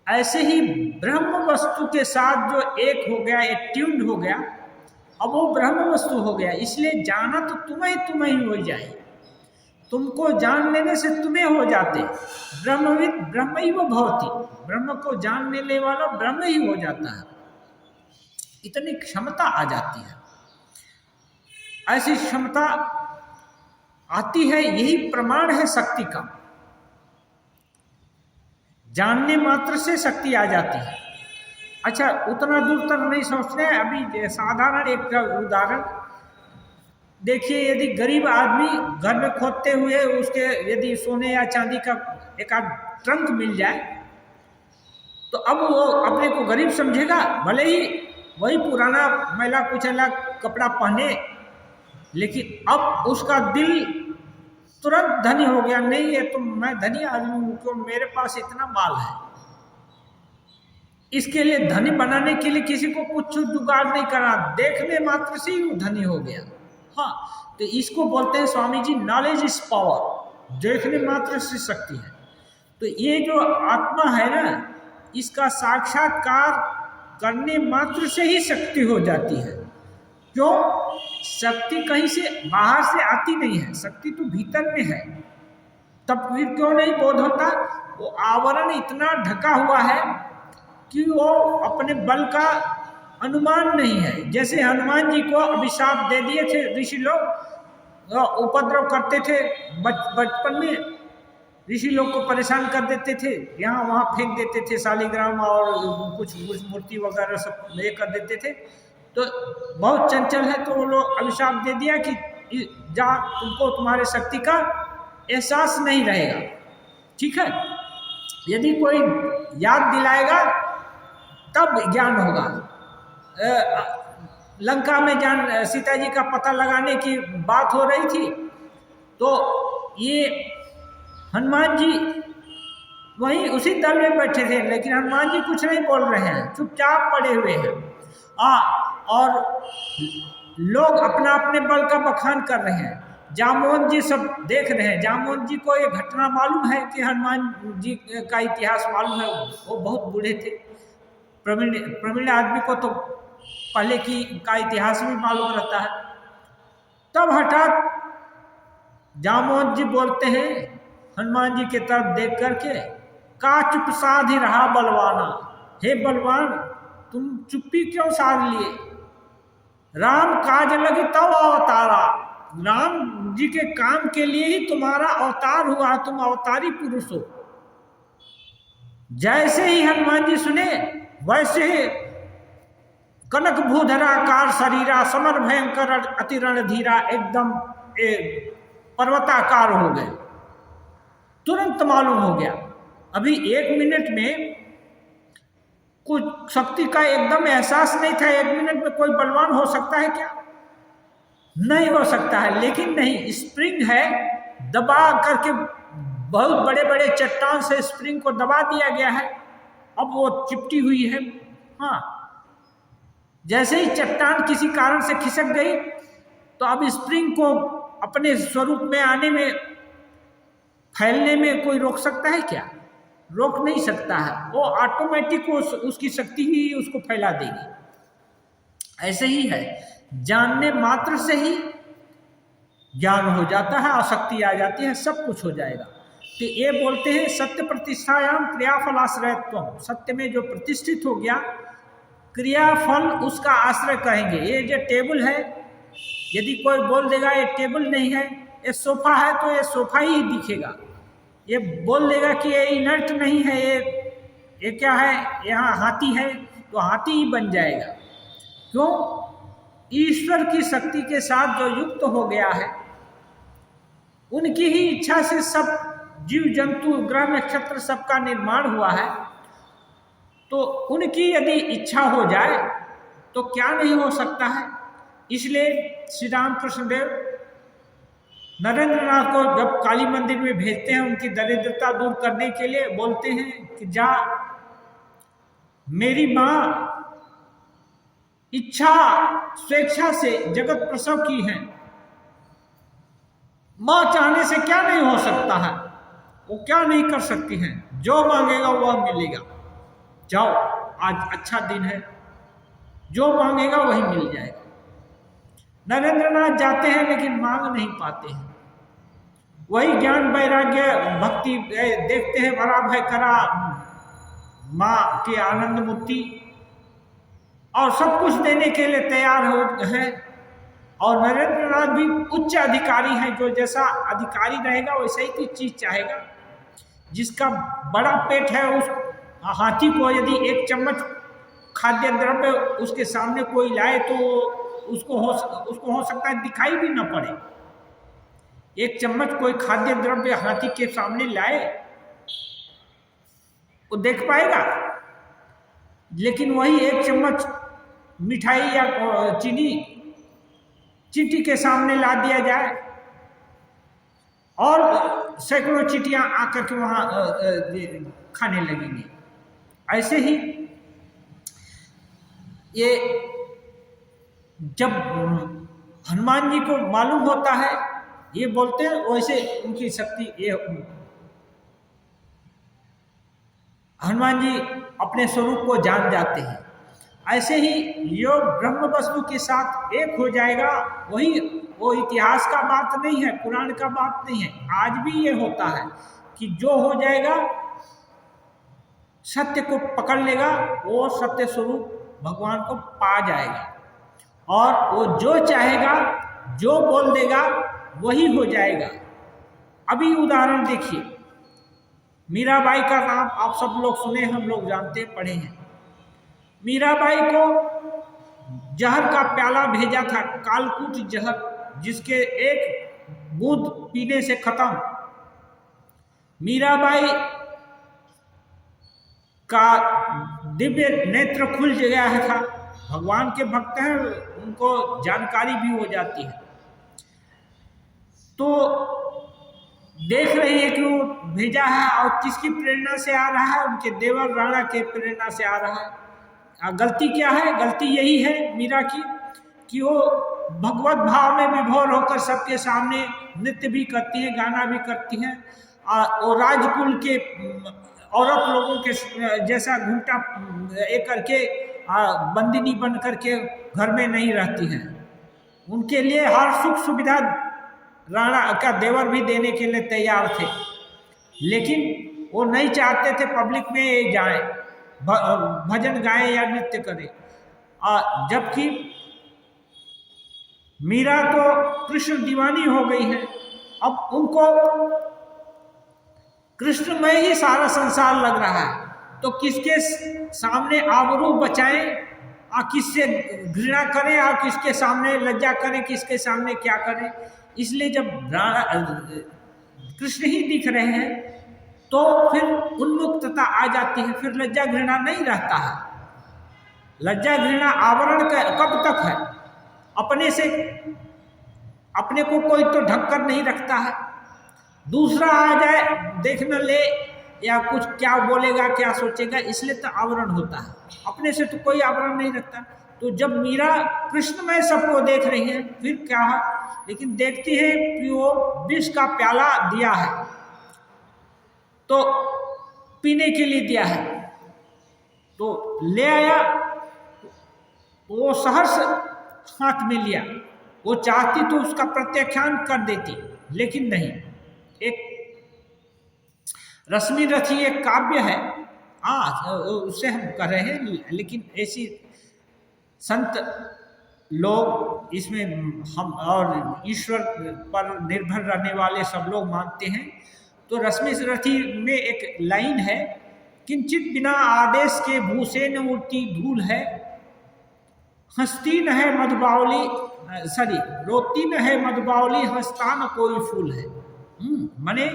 ऐसे ही ब्रह्म वस्तु के साथ जो एक हो गया, एक ट्यून्ड हो गया, अब वो ब्रह्म वस्तु हो गया। इसलिए जाना तो तुम्हें ही हो जाए, तुमको जान लेने से तुम्हें हो जाते। ब्रह्मविद ब्रह्म ही वो भवती, ब्रह्म को जान लेने वाला ब्रह्म ही हो जाता है। इतनी क्षमता आ जाती है। ऐसी क्षमता आती है, यही प्रमाण है शक्ति का। जानने मात्र से शक्ति आ जाती है। अच्छा, उतना दूर तक नहीं सोचते। अभी साधारण एक उदाहरण देखिए, यदि गरीब आदमी घर में खोदते हुए उसके यदि सोने या चांदी का एक आध ट्रंक मिल जाए, तो अब वो अपने को गरीब समझेगा, भले ही वही पुराना मैला कुचैला कपड़ा पहने, लेकिन अब उसका दिल तुरंत धनी हो गया। नहीं, ये तो मैं धनी आदमी हूँ, क्यों मेरे पास इतना माल है। इसके लिए धनी बनाने के लिए किसी को कुछ जुगाड़ नहीं करना, देखने मात्र से ही वो धनी हो गया। हाँ, तो इसको बोलते हैं Swami ji, knowledge is power. देखने मात्र से शक्ति है। तो ये जो आत्मा है ना, इसका साक्षात्कार करने मात्र से ही शक्ति हो जाती है। क्यों? शक्ति कहीं से बाहर से आती नहीं है, शक्ति तो भीतर में है। तब फिर क्यों नहीं बोध होता? वो आवरण इतना ढका हुआ है कि वो अपने बल का अनुमान नहीं है। जैसे हनुमान जी को अभिशाप दे दिए थे ऋषि लोग, उपद्रव करते थे बचपन में, ऋषि लोग को परेशान कर देते थे, यहाँ वहाँ फेंक देते थे शालिग्राम और कुछ मूर्ति वगैरह सब ये कर देते थे। तो बहुत चंचल है, तो वो लोग अभिशाप दे दिया कि जा, तुमको तुम्हारे शक्ति का एहसास नहीं रहेगा। ठीक है, यदि कोई याद दिलाएगा तब ज्ञान होगा। लंका में जान सीता जी का पता लगाने की बात हो रही थी, तो ये हनुमान जी वहीं उसी दल में बैठे थे, लेकिन हनुमान जी कुछ नहीं बोल रहे हैं, चुपचाप पड़े हुए हैं। और लोग अपना अपने बल का बखान कर रहे हैं। जामोहन जी सब देख रहे हैं। जामोहन जी को ये घटना मालूम है कि हनुमान जी का इतिहास मालूम है, वो बहुत बूढ़े थे। प्रवीण आदमी को तो पहले का इतिहास भी मालूम रहता है। तब हठात जामोहन जी बोलते हैं हनुमान जी की तरफ देख करके, का चुप साध ही रहा बलवाना। हे बलवान, तुम चुप्पी क्यों साध लिए? राम काज लगी तब अवतारा, राम जी के काम के लिए ही तुम्हारा अवतार हुआ, तुम अवतारी पुरुष हो। जैसे ही हनुमान जी सुने वैसे ही कनक भूधराकार शरीरा समर भयंकर अति रणधीरा एकदम पर्वताकार हो गए। तुरंत मालूम हो गया, अभी 1 मिनट में कुछ शक्ति का एकदम एहसास नहीं था। 1 मिनट में कोई बलवान हो सकता है क्या? नहीं हो सकता है। लेकिन नहीं, स्प्रिंग है, दबा करके बहुत बड़े बड़े चट्टान से स्प्रिंग को दबा दिया गया है, अब वो चिपटी हुई है। हाँ, जैसे ही चट्टान किसी कारण से खिसक गई तो अब स्प्रिंग को अपने स्वरूप में आने में, फैलने में कोई रोक सकता है क्या? रोक नहीं सकता है। वो ऑटोमेटिक उसकी शक्ति ही उसको फैला देगी। ऐसे ही है, जानने मात्र से ही ज्ञान हो जाता है और शक्ति आ जाती है, सब कुछ हो जाएगा। तो ये बोलते हैं सत्य प्रतिष्ठायाम क्रियाफल आश्रयत्व, सत्य में जो प्रतिष्ठित हो गया क्रियाफल उसका आश्रय कहेंगे। ये जो टेबल है, यदि कोई बोल देगा ये टेबल नहीं है, ये सोफा है, तो ये सोफा ही दिखेगा। ये बोल देगा कि ये इनर्ट नहीं है, ये क्या है, यहाँ हाथी है, तो हाथी ही बन जाएगा। क्यों? ईश्वर की शक्ति के साथ जो युक्त हो गया है, उनकी ही इच्छा से सब जीव जंतु ग्रह नक्षत्र सबका निर्माण हुआ है। तो उनकी यदि इच्छा हो जाए तो क्या नहीं हो सकता है। इसलिए श्री रामकृष्ण देव नरेंद्र नाथ को जब काली मंदिर में भेजते हैं उनकी दरिद्रता दूर करने के लिए, बोलते हैं कि जा, मेरी माँ इच्छा स्वेच्छा से जगत प्रसव की है, माँ चाहने से क्या नहीं हो सकता है, वो क्या नहीं कर सकती हैं, जो मांगेगा वह मिलेगा। जाओ, आज अच्छा दिन है, जो मांगेगा वही मिल जाएगा। नरेंद्र नाथ जाते हैं लेकिन मांग नहीं पाते हैं। वही ज्ञान वैराग्य भक्ति देखते हैं, भरा भय करा माँ की आनंद मुक्ति, और सब कुछ देने के लिए तैयार हो है। और नरेंद्र नाथ भी उच्च अधिकारी हैं, जो जैसा अधिकारी रहेगा वैसा ही चीज चाहेगा। जिसका बड़ा पेट है उस हाथी को यदि 1 चम्मच खाद्य द्रव्य उसके सामने कोई लाए तो उसको हो सकता है दिखाई भी न पड़े। 1 चम्मच कोई खाद्य द्रव्य हाथी के सामने लाए, वो देख पाएगा। लेकिन वही 1 चम्मच मिठाई या चींटी के सामने ला दिया जाए और सैकड़ों चींटियां आकर के वहां खाने लगेंगी। ऐसे ही ये जब हनुमान जी को मालूम होता है, ये बोलते हैं, वैसे उनकी शक्ति ये हनुमान जी अपने स्वरूप को जान जाते हैं। ऐसे ही योग ब्रह्म वस्तु के साथ एक हो जाएगा। वही वो इतिहास का बात नहीं है, पुराण का बात नहीं है, आज भी ये होता है कि जो हो जाएगा सत्य को पकड़ लेगा, वो सत्य स्वरूप भगवान को पा जाएगा। और वो जो चाहेगा, जो बोल देगा वही हो जाएगा। अभी उदाहरण देखिए, मीराबाई का नाम आप सब लोग सुने, हम लोग जानते पढ़े हैं। मीराबाई को जहर का प्याला भेजा था, कालकूट जहर, जिसके एक बूंद पीने से खत्म। मीराबाई का दिव्य नेत्र खुल गया था। भगवान के भक्त हैं, उनको जानकारी भी हो जाती है। तो देख रही है कि वो भेजा है और किसकी प्रेरणा से आ रहा है, उनके देवर राणा के प्रेरणा से आ रहा है। गलती क्या है? गलती यही है मीरा की कि वो भगवत भाव में विभोर होकर सबके सामने नृत्य भी करती हैं, गाना भी करती हैं, और राजकुल के औरत लोगों के जैसा घूमटा एक करके बंदिनी बन करके घर में नहीं रहती हैं। उनके लिए हर सुख सुविधा राणा का देवर भी देने के लिए तैयार थे, लेकिन वो नहीं चाहते थे पब्लिक में जाएं, भजन गाएं या नृत्य करें। जबकि मीरा तो कृष्ण दीवानी हो गई है। अब उनको कृष्णमय ही सारा संसार लग रहा है, तो किसके सामने आबरू बचाएं और किससे घृणा करें और किसके सामने लज्जा करें, किसके सामने क्या करें। इसलिए जब कृष्ण ही दिख रहे हैं तो फिर उन्मुक्तता आ जाती है, फिर लज्जा घृणा नहीं रहता है। लज्जा घृणा आवरण कब तक है? अपने से अपने को कोई तो ढक कर नहीं रखता है, दूसरा आ जाए देख न ले या कुछ क्या बोलेगा क्या सोचेगा, इसलिए तो आवरण होता है। अपने से तो कोई आवरण नहीं रखता। तो जब मीरा कृष्ण में सबको देख रही है फिर क्या है, लेकिन देखती है कि वो विष का प्याला दिया है तो पीने के लिए दिया है, तो ले आया, वो सहर्ष हाथ में लिया। वो चाहती तो उसका प्रत्याख्यान कर देती, लेकिन नहीं। एक रश्मि रथी एक काव्य है, उससे हम कर रहे हैं, लेकिन ऐसी संत लोग इसमें हम और ईश्वर पर निर्भर रहने वाले सब लोग मानते हैं। तो रश्मि रथी में एक लाइन है, किंचित बिना आदेश के भूसे न उड़ती धूल है, हंसती न है मधुबावली, रोती न है मधुबावली, हंसता न कोई फूल है। माने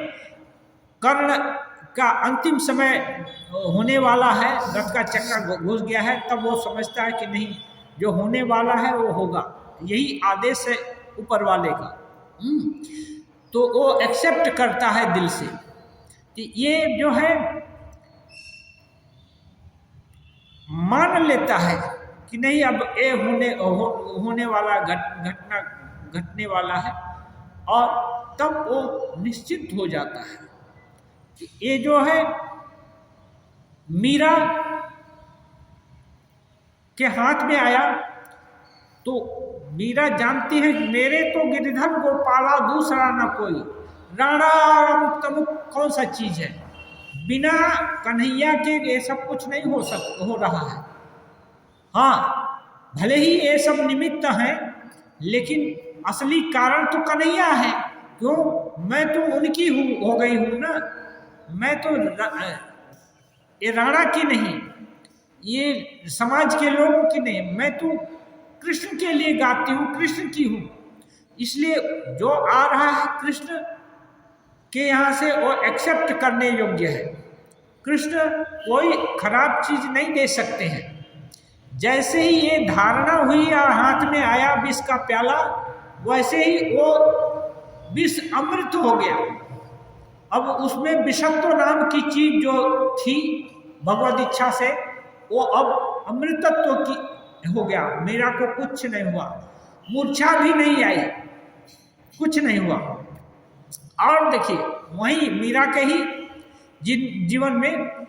कर्ण का अंतिम समय होने वाला है, रथ का चक्का घुस गया है, तब वो समझता है कि नहीं, जो होने वाला है वो होगा, यही आदेश है ऊपर वाले का। तो वो एक्सेप्ट करता है दिल से कि ये जो है मान लेता है कि नहीं, अब ये होने वाला घटना घटने वाला है, और तब वो निश्चित हो जाता है कि ये जो है मीरा के हाथ में आया। तो मीरा जानती है मेरे तो गिरिधर गोपाला दूसरा न कोई, राणा और अमुक तमुक कौन सा चीज है, बिना कन्हैया के ये सब कुछ नहीं हो रहा है। हाँ, भले ही ये सब निमित्त हैं, लेकिन असली कारण तो कन्हैया है। क्यों? मैं तो उनकी हो गई हूं ना, मैं तो ये राणा की नहीं, ये समाज के लोगों की नहीं, मैं तो कृष्ण के लिए गाती हूँ, कृष्ण की हूँ। इसलिए जो आ रहा है कृष्ण के यहाँ से वो एक्सेप्ट करने योग्य है। कृष्ण कोई खराब चीज नहीं दे सकते हैं। जैसे ही ये धारणा हुई और हाथ में आया विष का प्याला, वैसे ही वो विष अमृत हो गया। अब उसमें विषत्व नाम की चीज जो थी भगवत इच्छा से, वो अब अमृतत्व की हो गया। मीरा को कुछ नहीं हुआ, मूर्छा भी नहीं आई, कुछ नहीं हुआ। और देखिए वहीं मीरा के ही जीवन में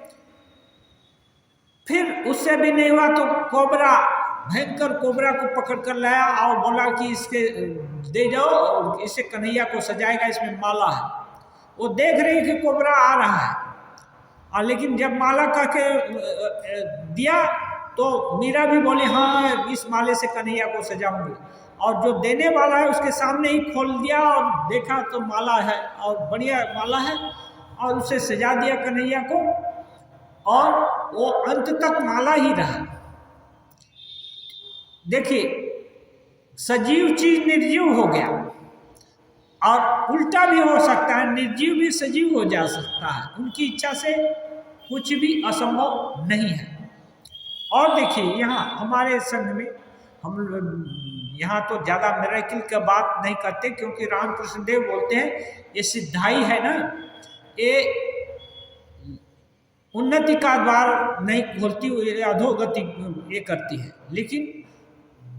फिर उससे भी नहीं हुआ तो कोबरा, भयंकर कोबरा को पकड़ कर लाया और बोला कि इसके दे जाओ और इसे कन्हैया को सजाएगा, इसमें माला है। वो देख रही कि कोबरा आ रहा है, और लेकिन जब माला करके दिया तो मीरा भी बोली हाँ, इस माले से कन्हैया को सजाऊंगी। और जो देने वाला है उसके सामने ही खोल दिया और देखा तो माला है, और बढ़िया माला है, और उसे सजा दिया कन्हैया को, और वो अंत तक माला ही रहा। देखिए सजीव चीज निर्जीव हो गया, और उल्टा भी हो सकता है, निर्जीव भी सजीव हो जा सकता है। उनकी इच्छा से कुछ भी असंभव नहीं है। और देखिए यहाँ हमारे संघ में हम यहाँ तो ज़्यादा मिरेकल की बात नहीं करते, क्योंकि रामकृष्ण देव बोलते हैं ये सिद्धाई है ना, ये उन्नति का द्वार नहीं खोलती, अधोगति ये करती है। लेकिन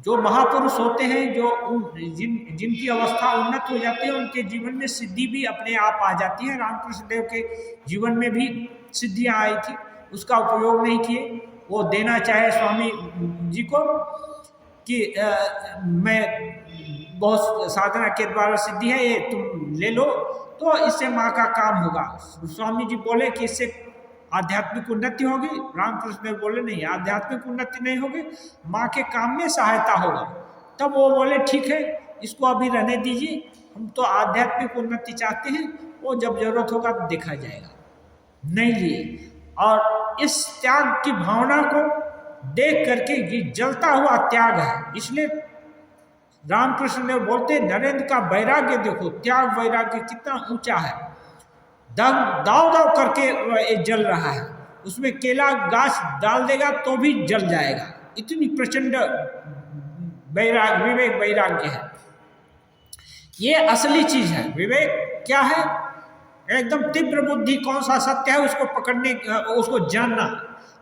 जो महापुरुष होते हैं, जो जिनकी अवस्था उन्नत हो जाती है, उनके जीवन में सिद्धि भी अपने आप आ जाती है। रामकृष्ण देव के जीवन में भी सिद्धियां आई थी, उसका उपयोग नहीं किए। वो देना चाहे स्वामी जी को कि मैं बहुत साधना के द्वारा सिद्धि है, ये तुम ले लो तो इससे माँ का काम होगा। स्वामी जी बोले कि इससे आध्यात्मिक उन्नति होगी। रामकृष्ण देव बोले नहीं, आध्यात्मिक उन्नति नहीं होगी, माँ के काम में सहायता होगा। तब वो बोले ठीक है, इसको अभी रहने दीजिए, हम तो आध्यात्मिक उन्नति चाहते हैं, वो जब जरूरत होगा तो देखा जाएगा। नहीं लिए। और इस त्याग की भावना को देख करके ये जलता हुआ त्याग है। इसलिए रामकृष्ण देव बोलते नरेंद्र का वैराग्य देखो, त्याग वैराग्य कितना ऊंचा है। दाव दाव करके ये जल रहा है, उसमें केला गाछ डाल देगा तो भी जल जाएगा, इतनी प्रचंड वैराग्य, विवेक वैराग्य है। ये असली चीज है। विवेक क्या है? एकदम तीव्र बुद्धि, कौन सा सत्य है उसको पकड़ने, उसको जानना।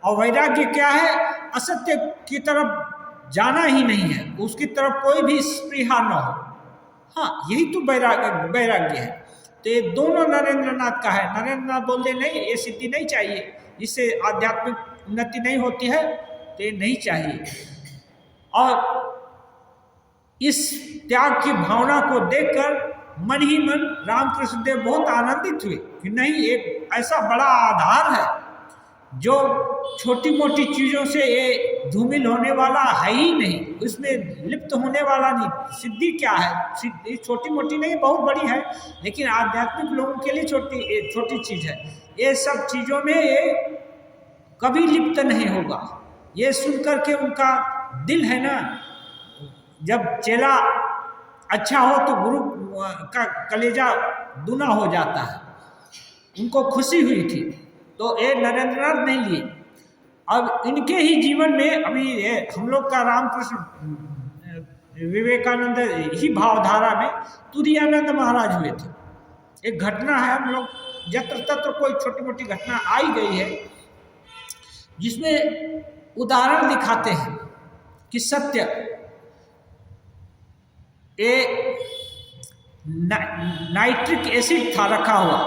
और वैराग्य क्या है? असत्य की तरफ जाना ही नहीं है, उसकी तरफ कोई भी स्पृहा न हो। हाँ, यही तो वैराग्य है। तो ये दोनों नरेंद्र नाथ का है। नरेंद्र नाथ बोलते नहीं, ये सिद्धि नहीं चाहिए, इससे आध्यात्मिक उन्नति नहीं होती है, तो ये नहीं चाहिए। और इस त्याग की भावना को देखकर मन ही मन रामकृष्ण देव बहुत आनंदित हुए कि नहीं, एक ऐसा बड़ा आधार है जो छोटी मोटी चीज़ों से ये धूमिल होने वाला है ही नहीं, उसमें लिप्त होने वाला नहीं। सिद्धि क्या है? सिद्धि छोटी मोटी नहीं, बहुत बड़ी है, लेकिन आध्यात्मिक लोगों के लिए छोटी चीज़ है। ये सब चीज़ों में ये कभी लिप्त नहीं होगा। ये सुनकर के उनका दिल है ना, जब चेला अच्छा हो तो गुरु का कलेजा दूना हो जाता है। उनको खुशी हुई थी, तो ये नरेंद्रनाथ नहीं लिए। अब इनके ही जीवन में अभी हम लोग का रामकृष्ण विवेकानंद ही भावधारा में तुरानंद महाराज हुए थे। एक घटना है, हम लोग जत्र तत्र कोई छोटी मोटी घटना आई गई है जिसमें उदाहरण दिखाते हैं कि सत्य। नाइट्रिक एसिड था रखा हुआ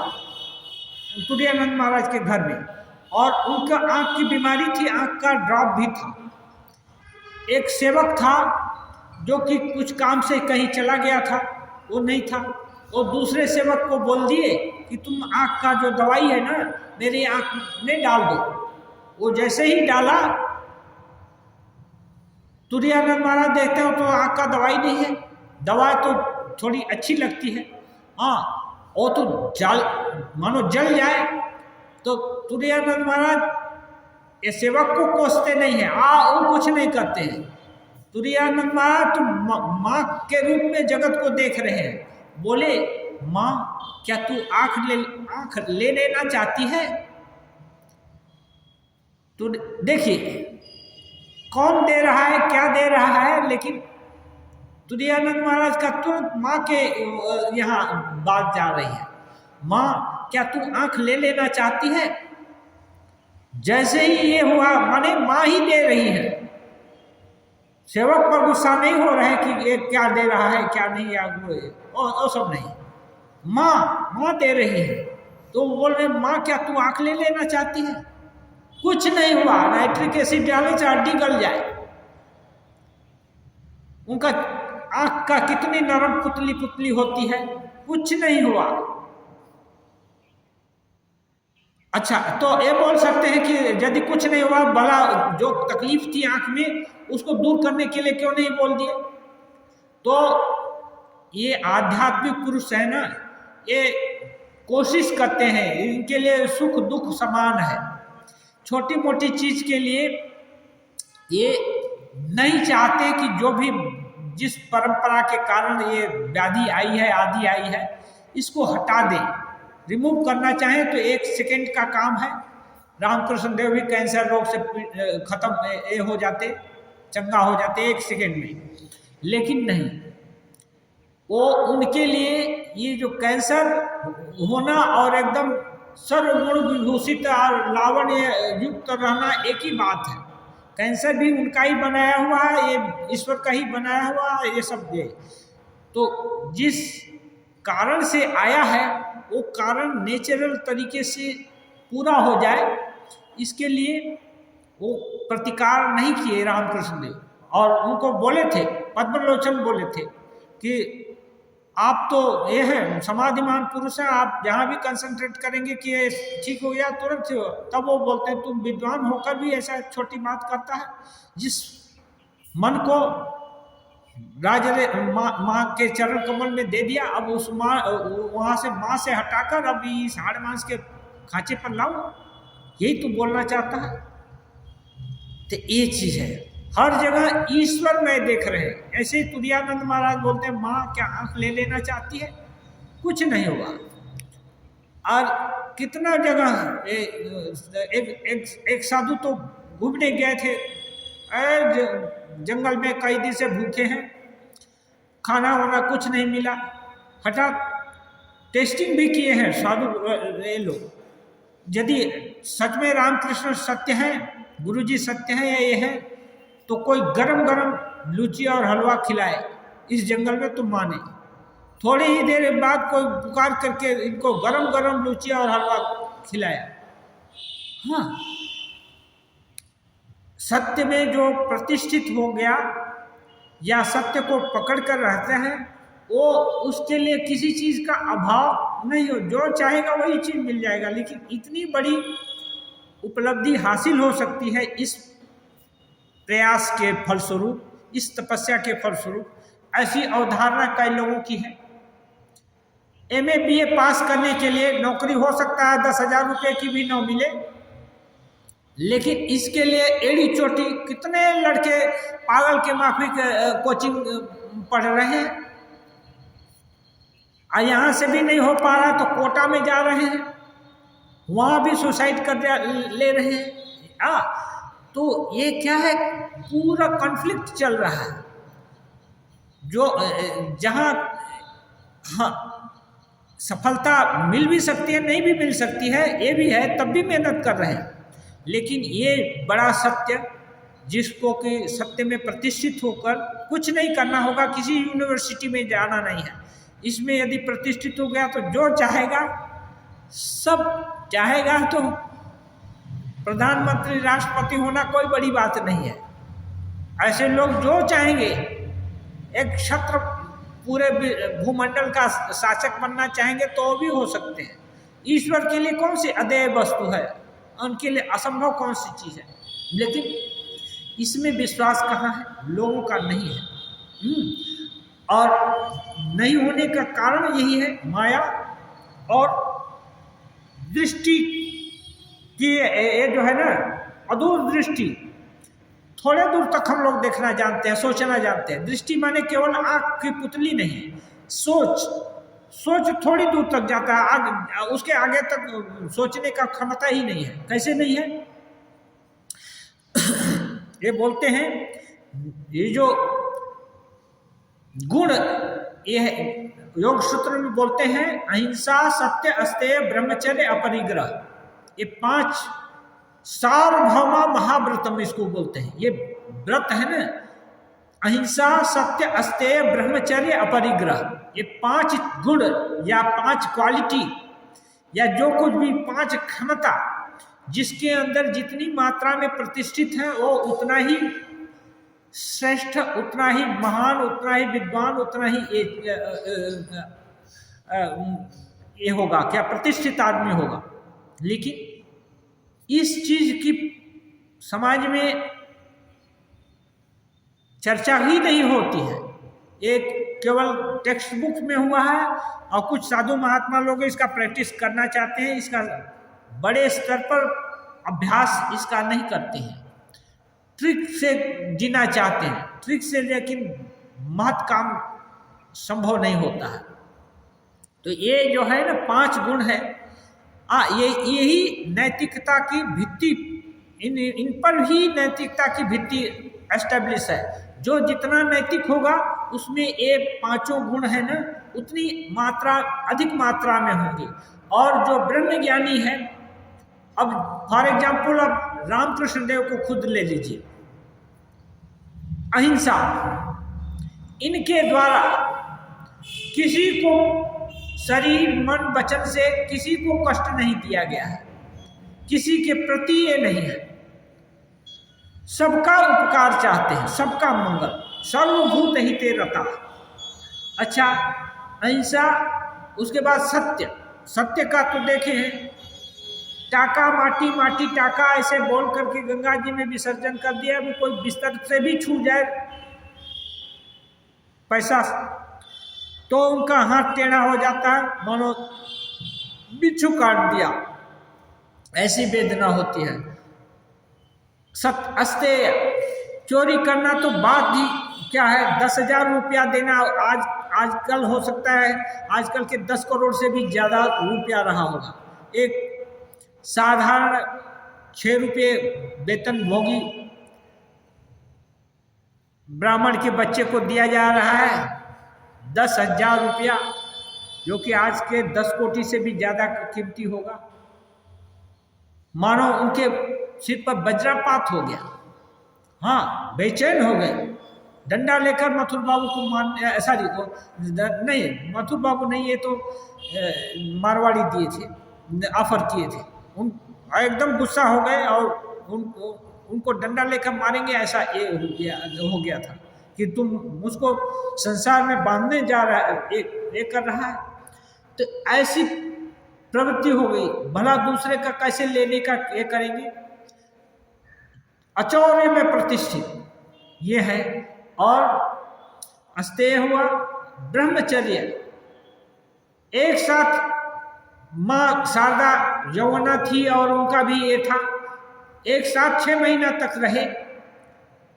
तुरानंद महाराज के घर में, और उनका आंख की बीमारी थी, आंख का ड्रॉप भी था। एक सेवक था जो कि कुछ काम से कहीं चला गया था, वो नहीं था। वो दूसरे सेवक को बोल दिए कि तुम आंख का जो दवाई है ना, मेरी आंख में डाल दो। वो जैसे ही डाला, तुरानंद महाराज देखते हो तो आंख का दवाई नहीं है। दवा तो थोड़ी अच्छी लगती है, हाँ, वो तो जल मानो जल जाए। तो तुरानंद महाराज ये सेवक को कोसते नहीं है, वो कुछ नहीं करते हैं। तुरानंद महाराज तो माँ के रूप में जगत को देख रहे हैं। बोले, माँ क्या तू आंख ले लेना चाहती है? तो देखिए कौन दे रहा है, क्या दे रहा है, लेकिन तुरानंद महाराज का तुरंत माँ के यहाँ बात जा रही है। माँ क्या तू आंख ले लेना चाहती है? जैसे ही ये हुआ, माने माँ ही दे रही है। सेवक पर गुस्सा नहीं हो रहा है कि ये क्या दे रहा है क्या नहीं, या वो सब नहीं, माँ दे रही है। तो बोल रहे, माँ क्या तू आंख ले लेना चाहती है? कुछ नहीं हुआ, नाइट्रिक एसिड डाले से हड्डी गल जाए। उनका आंख का कितनी नरम पुतली पुतली होती है, कुछ नहीं हुआ। अच्छा, तो ये बोल सकते हैं कि यदि कुछ नहीं हुआ, भला जो तकलीफ थी आंख में उसको दूर करने के लिए क्यों नहीं बोल दिए? तो ये आध्यात्मिक पुरुष है ना, ये कोशिश करते हैं, इनके लिए सुख दुख समान है। छोटी मोटी चीज के लिए ये नहीं चाहते कि जो भी जिस परंपरा के कारण ये व्याधि आई है, आदि आई है, इसको हटा दें। रिमूव करना चाहें तो 1 सेकेंड का काम है। रामकृष्ण देव भी कैंसर रोग से खत्म हो जाते, चंगा हो जाते 1 सेकेंड में। लेकिन नहीं, वो उनके लिए ये जो कैंसर होना और एकदम सर्वगुण विभूषित और लावण्य युक्त रहना एक ही बात है। कैंसर भी उनका ही बनाया हुआ है, ये ईश्वर का ही बनाया हुआ है, ये सब ये। तो जिस कारण से आया है वो कारण नेचुरल तरीके से पूरा हो जाए, इसके लिए वो प्रतिकार नहीं किए रामकृष्ण देव। और उनको बोले थे, पद्मलोचन बोले थे कि आप तो ये है समाधिमान पुरुष है, आप जहाँ भी कंसंट्रेट करेंगे कि ये ठीक हो गया तुरंत हो। तब वो बोलते हैं, तुम विद्वान होकर भी ऐसा छोटी बात करता है। जिस मन को माँ के चरण कमल में दे दिया, अब उस माँ वहाँ से माँ से हटाकर अब इस हाड़ मांस के खांचे पर लाऊं, यही तू बोलना चाहता है? तो ये चीज है, हर जगह ईश्वर में देख रहे हैं। ऐसे ही तुरानंद महाराज बोलते हैं, माँ क्या आंख ले लेना चाहती है? कुछ नहीं होगा। और कितना जगह एक साधु तो घूमने गए थे, जंगल में कई दिन से भूखे हैं, खाना वाना कुछ नहीं मिला, हठात टेस्टिंग भी किए हैं साधु ये लोग, यदि सच में रामकृष्ण सत्य है, गुरुजी सत्य है या ये है, तो कोई गरम गरम लूची और हलवा खिलाए इस जंगल में, तुम माने। थोड़ी ही देर बाद कोई पुकार करके इनको गरम गरम लूची और हलवा खिलाया। हाँ, सत्य में जो प्रतिष्ठित हो गया या सत्य को पकड़ कर रहते हैं, वो उसके लिए किसी चीज का अभाव नहीं हो, जो चाहेगा वही चीज मिल जाएगा। लेकिन इतनी बड़ी उपलब्धि हासिल हो सकती है इस प्रयास के फलस्वरूप, इस तपस्या के फलस्वरूप, ऐसी अवधारणा कई लोगों की है। MA BA पास करने के लिए नौकरी हो सकता है 10,000 रुपये की भी न मिले, लेकिन इसके लिए एड़ी चोटी कितने लड़के पागल के माफिक कोचिंग पढ़ रहे हैं, और यहाँ से भी नहीं हो पा रहा तो कोटा में जा रहे हैं, वहाँ भी सुसाइड कर ले रहे हैं। तो ये क्या है, पूरा कॉन्फ्लिक्ट चल रहा है, जो जहाँ हाँ सफलता मिल भी सकती है, नहीं भी मिल सकती है, ये भी है, तब भी मेहनत कर रहे हैं। लेकिन ये बड़ा सत्य, जिसको कि सत्य में प्रतिष्ठित होकर कुछ नहीं करना होगा, किसी यूनिवर्सिटी में जाना नहीं है, इसमें यदि प्रतिष्ठित हो गया तो जो चाहेगा सब चाहेगा, तो प्रधानमंत्री राष्ट्रपति होना कोई बड़ी बात नहीं है। ऐसे लोग जो चाहेंगे, एक क्षत्र पूरे भूमंडल का शासक बनना चाहेंगे तो भी हो सकते हैं। ईश्वर के लिए कौन सी अदेय वस्तु है, उनके लिए असंभव कौन सी चीज है? लेकिन इसमें विश्वास कहाँ है? लोगों का नहीं है। और नहीं होने का कारण यही है, माया और दृष्टि की ये जो है ना, अदूर दृष्टि। थोड़े दूर तक हम लोग देखना जानते हैं, सोचना जानते हैं। दृष्टि माने केवल आंख की पुतली नहीं, सोच थोड़ी दूर तक जाता है, उसके आगे तक सोचने का क्षमता ही नहीं है। कैसे नहीं है? ये बोलते हैं, ये जो गुण, ये योग सूत्र में बोलते हैं, अहिंसा, सत्य, अस्तेय, ब्रह्मचर्य, अपरिग्रह, ये 5 सार्वभौमा महाव्रतम इसको बोलते हैं। ये व्रत है ना, अहिंसा, सत्य, अस्तेय, ब्रह्मचर्य, अपरिग्रह, ये 5 गुण या 5 क्वालिटी या जो कुछ भी 5 क्षमता, जिसके अंदर जितनी मात्रा में प्रतिष्ठित है, वो उतना ही श्रेष्ठ, उतना ही महान, उतना ही विद्वान, उतना ही ये होगा, क्या प्रतिष्ठित आदमी होगा। लेकिन इस चीज की समाज में चर्चा ही नहीं होती है। एक केवल टेक्स्ट बुक में हुआ है, और कुछ साधु महात्मा लोग इसका प्रैक्टिस करना चाहते हैं, इसका बड़े स्तर पर अभ्यास इसका नहीं करते हैं, ट्रिक से जीना चाहते हैं, ट्रिक से, लेकिन महत् काम संभव नहीं होता है। तो ये जो है ना 5 गुण है, यही नैतिकता की भित्ति, इन पर ही नैतिकता की भित्ति एस्टेब्लिश है। जो जितना नैतिक होगा उसमें ये 5 गुण है ना, उतनी मात्रा, अधिक मात्रा में होंगी। और जो ब्रह्म ज्ञानी है, अब फॉर एग्जाम्पल अब रामकृष्ण देव को खुद ले लीजिए, अहिंसा, इनके द्वारा किसी को शरीर, मन, वचन से किसी को कष्ट नहीं दिया गया है, किसी के प्रति ये नहीं है, सबका उपकार चाहते हैं, सबका मंगल, सर्वभूत हिते रता। अच्छा, अहिंसा, उसके बाद सत्य। सत्य का तो देखें, टाका माटी, माटी टाका ऐसे बोल करके गंगा जी में विसर्जन कर दिया। वो कोई बिस्तर से भी छू जाए पैसा, तो उनका हाथ टेढ़ा हो जाता है, मानो बिच्छू काट दिया, ऐसी वेदना होती है। अस्तेय, चोरी करना तो बात ही क्या है, 10,000 रुपया देना आजकल हो सकता है, आजकल के 10 करोड़ से भी ज़्यादा रुपया रहा होगा। एक साधारण 6 रुपये वेतन भोगी ब्राह्मण के बच्चे को दिया जा रहा है 10,000 रुपया, जो कि आज के 10 कोटि से भी ज़्यादा कीमती होगा। मानो उनके सिर पर वज्रपात हो गया, हाँ बेचैन हो गए। डंडा लेकर मथुर बाबू को नहीं, मथुर बाबू नहीं, ये तो मारवाड़ी दिए थे, ऑफर किए थे। उन एकदम गुस्सा हो गए और उनको डंडा लेकर मारेंगे, ऐसा ये हो गया था कि तुम मुझको संसार में बांधने जा रहा है, ये कर रहा है। तो ऐसी प्रवृत्ति हो गई, भला दूसरे का कैसे लेने का ये करेंगे। अचौर्य में प्रतिष्ठित ये है। और अस्तेय हुआ ब्रह्मचर्य, एक साथ माँ शारदा यौवना थी और उनका भी ये था, एक साथ 6 महीना तक रहे,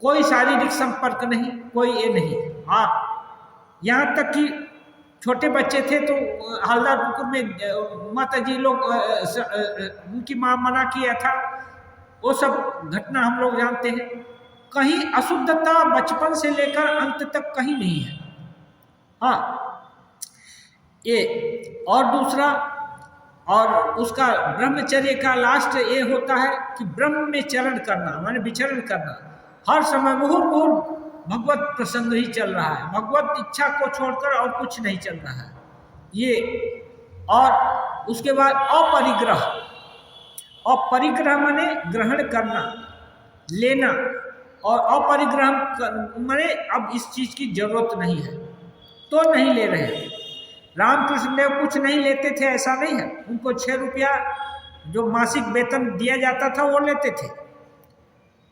कोई शारीरिक संपर्क नहीं, कोई ये नहीं। हाँ, यहाँ तक कि छोटे बच्चे थे तो हल्दारपुर में माता जी लोग उनकी माँ मना किया था, वो सब घटना हम लोग जानते हैं। कहीं अशुद्धता बचपन से लेकर अंत तक कहीं नहीं है। हाँ, ये और दूसरा, और उसका ब्रह्मचर्य का लास्ट ये होता है कि ब्रह्म में चरण करना, माने विचरण करना, हर समय मुहुर्मुहुर् भगवत प्रसंग ही चल रहा है, भगवत इच्छा को छोड़कर और कुछ नहीं चल रहा है ये। और उसके बाद अपरिग्रह, और परिग्रह माने ग्रहण करना, लेना, और अपरिग्रह माने अब इस चीज की जरूरत नहीं है तो नहीं ले रहे हैं। रामकृष्ण देव कुछ नहीं लेते थे ऐसा नहीं है, उनको 6 रुपया जो मासिक वेतन दिया जाता था वो लेते थे,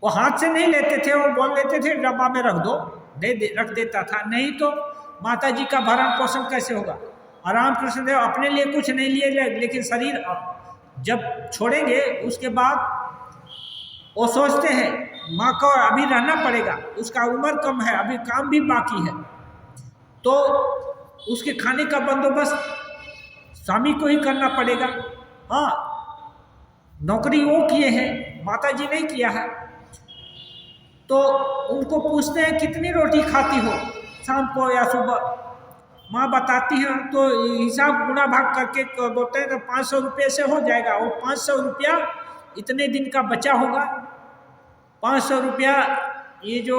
वो हाथ से नहीं लेते थे, वो बोल लेते थे डब्बा में रख दो, रख देता था, नहीं तो माता जी का भरण पोषण कैसे होगा। और रामकृष्ण देव अपने लिए कुछ नहीं लिए, लेकिन शरीर जब छोड़ेंगे उसके बाद वो सोचते हैं माँ को अभी रहना पड़ेगा, उसका उम्र कम है, अभी काम भी बाकी है, तो उसके खाने का बंदोबस्त स्वामी को ही करना पड़ेगा। हाँ, नौकरी वो किए हैं, माता जी नहीं किया है। तो उनको पूछते हैं कितनी रोटी खाती हो शाम को या सुबह, माँ बताती हैं तो हिसाब गुणा भाग करके बोलते हैं तो 500 रुपये से हो जाएगा। वो 500 रुपया इतने दिन का बचा होगा, 500 रुपया ये जो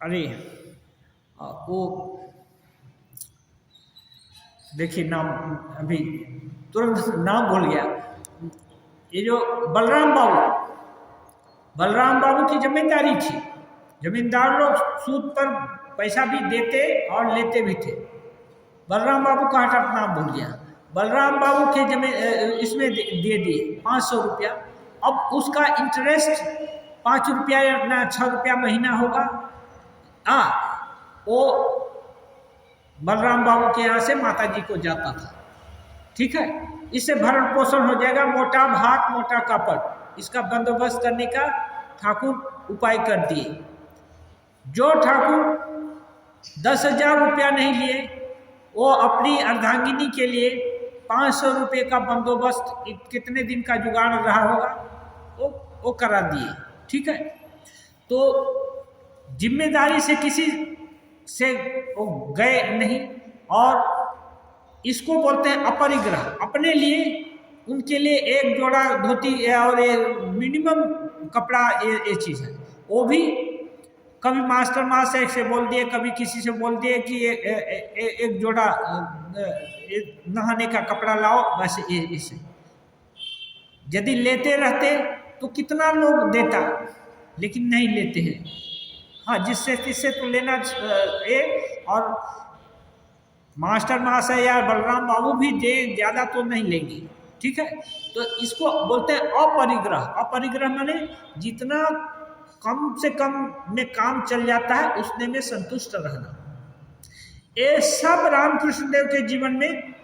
अरे वो देखिए नाम अभी तुरंत नाम भूल गया, ये जो बलराम बाबू की जमींदारी थी, जमींदार लोग सूद पर पैसा भी देते और लेते भी थे। बलराम बाबू का हठात नाम भूल गया, बलराम बाबू के इसमें दे दिए 500 रुपया। अब उसका इंटरेस्ट 5 रुपया या 6 रुपया महीना होगा। वो बलराम बाबू के यहाँ से माता जी को जाता था, ठीक है। इससे भरण पोषण हो जाएगा, मोटा भात मोटा कापड़, इसका बंदोबस्त करने का ठाकुर उपाय कर दिए। जो ठाकुर 10,000 रुपया नहीं लिए, वो अपनी अर्धांगिनी के लिए 500 रुपये का बंदोबस्त कितने दिन का जुगाड़ रहा होगा वो करा दिए, ठीक है। तो जिम्मेदारी से किसी से वो गए नहीं, और इसको बोलते हैं अपरिग्रह। अपने लिए उनके लिए एक जोड़ा धोती और मिनिमम कपड़ा ये चीज़ है। वो भी कभी मास्टर मास्टर से बोल दिए, कभी किसी से बोल दिए कि एक जोड़ा नहाने का कपड़ा लाओ, बस इसे यदि लेते रहते तो कितना लोग देता, लेकिन नहीं लेते हैं। हाँ, जिससे किससे तो लेना और मास्टर महाशय या बलराम बाबू भी दे, ज़्यादा तो नहीं लेंगे, ठीक है। तो इसको बोलते हैं अपरिग्रह। अपरिग्रह माने जितना कम से कम में काम चल जाता है उतने में संतुष्ट रहना। ये सब रामकृष्ण देव के जीवन में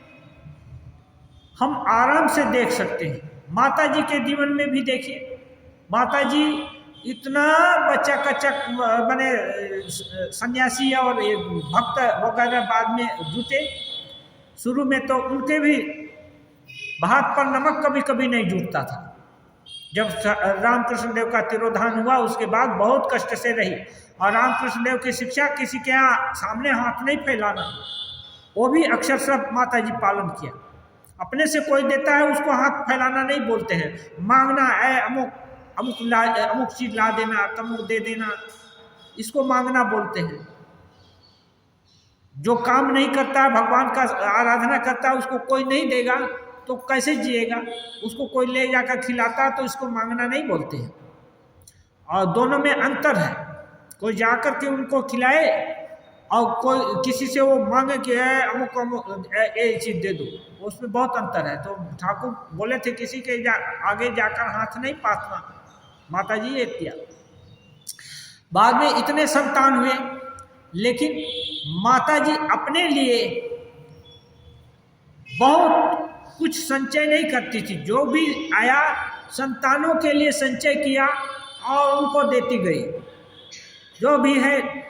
हम आराम से देख सकते हैं। माता जी के जीवन में भी देखिए, माता जी इतना बच्चा कच्चा बने सन्यासी और भक्त वगैरह बाद में जुटे। शुरू में तो उनके भी भात पर नमक कभी कभी नहीं जुटता था। जब रामकृष्ण देव का तिरोधान हुआ उसके बाद बहुत कष्ट से रही। और रामकृष्ण देव की शिक्षा किसी के यहाँ सामने हाथ नहीं फैलाना, वो भी अक्षर सब माता जी पालन किया। अपने से कोई देता है उसको हाथ फैलाना नहीं बोलते हैं, मांगना है अमुक अमुक चीज ला देना, तमुक दे देना, इसको मांगना बोलते हैं। जो काम नहीं करता है, भगवान का आराधना करता है, उसको कोई नहीं देगा तो कैसे जिएगा। उसको कोई ले जाकर खिलाता है तो इसको मांगना नहीं बोलते हैं। और दोनों में अंतर है। कोई जाकर के उनको खिलाए और कोई किसी से वो मांगे कि अमुक अमुक ये चीज दे दो, उसमें बहुत अंतर है। तो ठाकुर बोले थे किसी के आगे जाकर हाथ नहीं पातना, माता जी ये किया। बाद में इतने संतान हुए, लेकिन माता जी अपने लिए बहुत कुछ संचय नहीं करती थी। जो भी आया संतानों के लिए संचय किया और उनको देती गई। जो भी है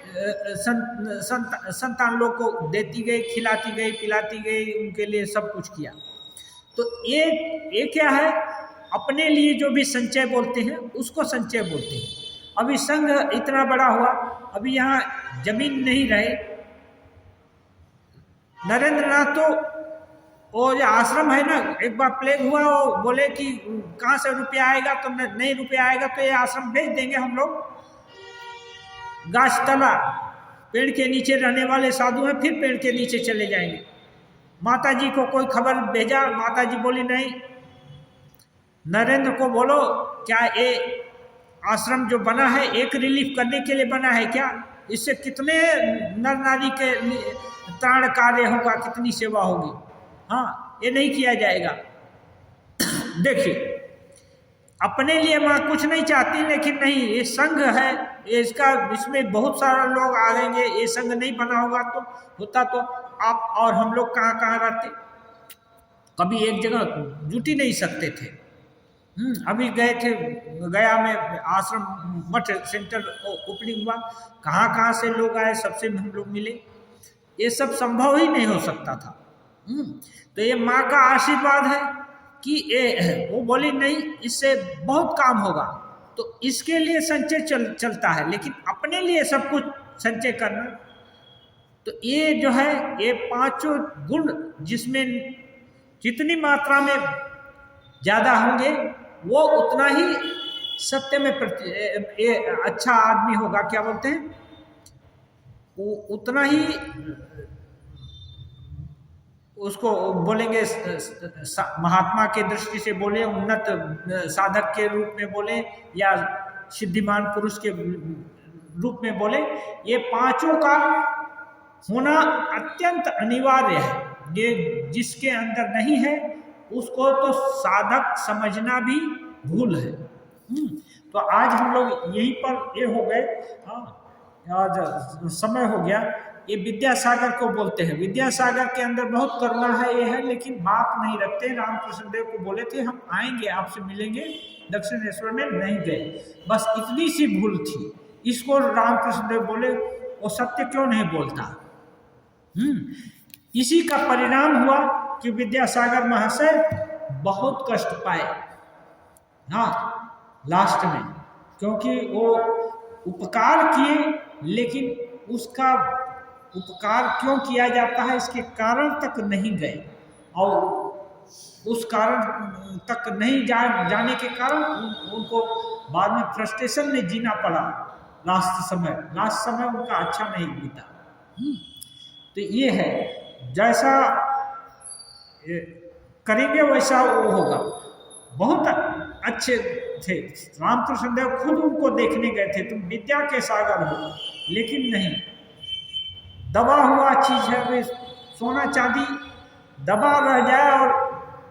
संतान लोग को देती गई, खिलाती गई, पिलाती गई, उनके लिए सब कुछ किया। तो ये क्या है, अपने लिए जो भी संचय बोलते हैं उसको संचय बोलते हैं। अभी संघ इतना बड़ा हुआ, अभी यहाँ जमीन नहीं रहे। नरेंद्र नाथ तो वो जो आश्रम है ना, एक बार प्लेग हुआ, वो बोले कि कहाँ से रुपया आएगा, तो नहीं रुपया आएगा तो ये आश्रम भेज देंगे हम लोग। गाछ तला, पेड़ के नीचे रहने वाले साधु हैं, फिर पेड़ के नीचे चले जाएंगे। माता जी को कोई खबर भेजा, माता जी बोली नहीं, नरेंद्र को बोलो क्या ये आश्रम जो बना है एक रिलीफ करने के लिए बना है क्या? इससे कितने नर नारी के त्राण कार्य होगा, कितनी सेवा होगी। हाँ, ये नहीं किया जाएगा। देखिए, अपने लिए माँ कुछ नहीं चाहती, लेकिन नहीं, ये संघ है, इसका इसमें बहुत सारा लोग आ जाएंगे, ये संघ नहीं बना होगा तो होता तो आप और हम लोग कहाँ कहाँ रहते, कभी एक जगह जुट ही नहीं सकते थे। अभी गए थे गया में आश्रम मठ सेंटर ओपनिंग हुआ, कहाँ कहाँ से लोग आए, सबसे हम लोग मिले। ये सब संभव ही नहीं हो सकता था। तो ये माँ का आशीर्वाद है कि ये वो बोली नहीं, इससे बहुत काम होगा, तो इसके लिए संचय चलता है। लेकिन अपने लिए सब कुछ संचय करना, तो ये जो है, ये पांचों गुण जिसमें जितनी मात्रा में ज़्यादा होंगे वो उतना ही सत्य में अच्छा आदमी होगा। क्या बोलते हैं, वो उतना ही उसको बोलेंगे, महात्मा के दृष्टि से बोले, उन्नत साधक के रूप में बोले, या सिद्धिमान पुरुष के रूप में बोले, ये पांचों का होना अत्यंत अनिवार्य है। ये जिसके अंदर नहीं है उसको तो साधक समझना भी भूल है। तो आज हम लोग यहीं पर ये हो गए। हाँ, आज समय हो गया। ये विद्यासागर को बोलते हैं। विद्यासागर के अंदर बहुत करुणा है, ये है, लेकिन बात नहीं रखते। रामकृष्ण देव को बोले थे हम आएंगे, आपसे मिलेंगे, दक्षिणेश्वर में नहीं गए। बस इतनी सी भूल थी। इसको रामकृष्ण देव बोले वो सत्य क्यों नहीं बोलता। इसी का परिणाम हुआ कि विद्यासागर महाशय बहुत कष्ट पाए, हाँ, लास्ट में, क्योंकि वो उपकार किए, लेकिन उसका उपकार क्यों किया जाता है इसके कारण तक नहीं गए, और उस कारण तक नहीं जाने के कारण उनको बाद में फ्रस्ट्रेशन में जीना पड़ा। लास्ट समय उनका अच्छा नहीं बीता। तो ये है, जैसा करेंगे वैसा वो होगा। बहुत अच्छे थे रामकृष्ण देव, खुद उनको देखने गए थे, तुम विद्या के सागर हो, लेकिन नहीं, दबा हुआ चीज है। वे सोना चांदी दबा रह जाए और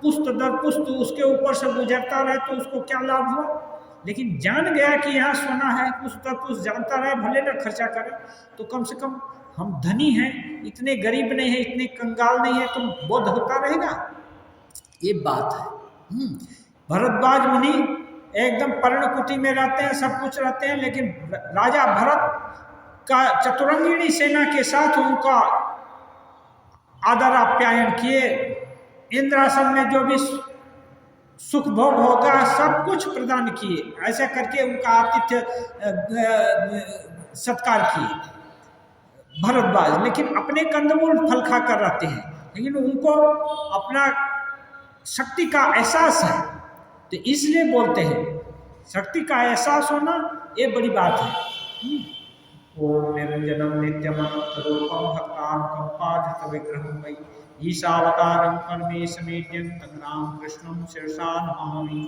पुष्ट दर पुष्ट उसके ऊपर से गुजरता रहे तो उसको क्या लाभ हुआ। लेकिन जान गया कि यहाँ सोना है, पुष्ट दर पुष्ट जानता रहे, भले ना खर्चा करे, तो कम से कम हम धनी हैं, इतने गरीब नहीं है, इतने कंगाल नहीं है, तो बोध होता रहेगा। ये बात है। भरद्वाज मुनि एकदम पर्णकुटी में रहते हैं, सब कुछ रहते हैं, लेकिन राजा भरत का चतुरंगिणी सेना के साथ उनका आदर आप्यायन किए, इंद्रासन में जो भी सुख भोग होगा सब कुछ प्रदान किए, ऐसा करके उनका आतिथ्य सत्कार किए भरद्वाज। लेकिन अपने कंदमूल फल खाकर रहते हैं, लेकिन उनको अपना शक्ति का एहसास है, तो इसलिए बोलते हैं शक्ति का एहसास होना ये बड़ी बात है। ओम निरंजनम नित्यमनंतरूपम भक्तानुकंपाजित विग्रहं वै ईशावतारं परमेशमेड्यं तं राम कृष्णं शिरसा नमामि।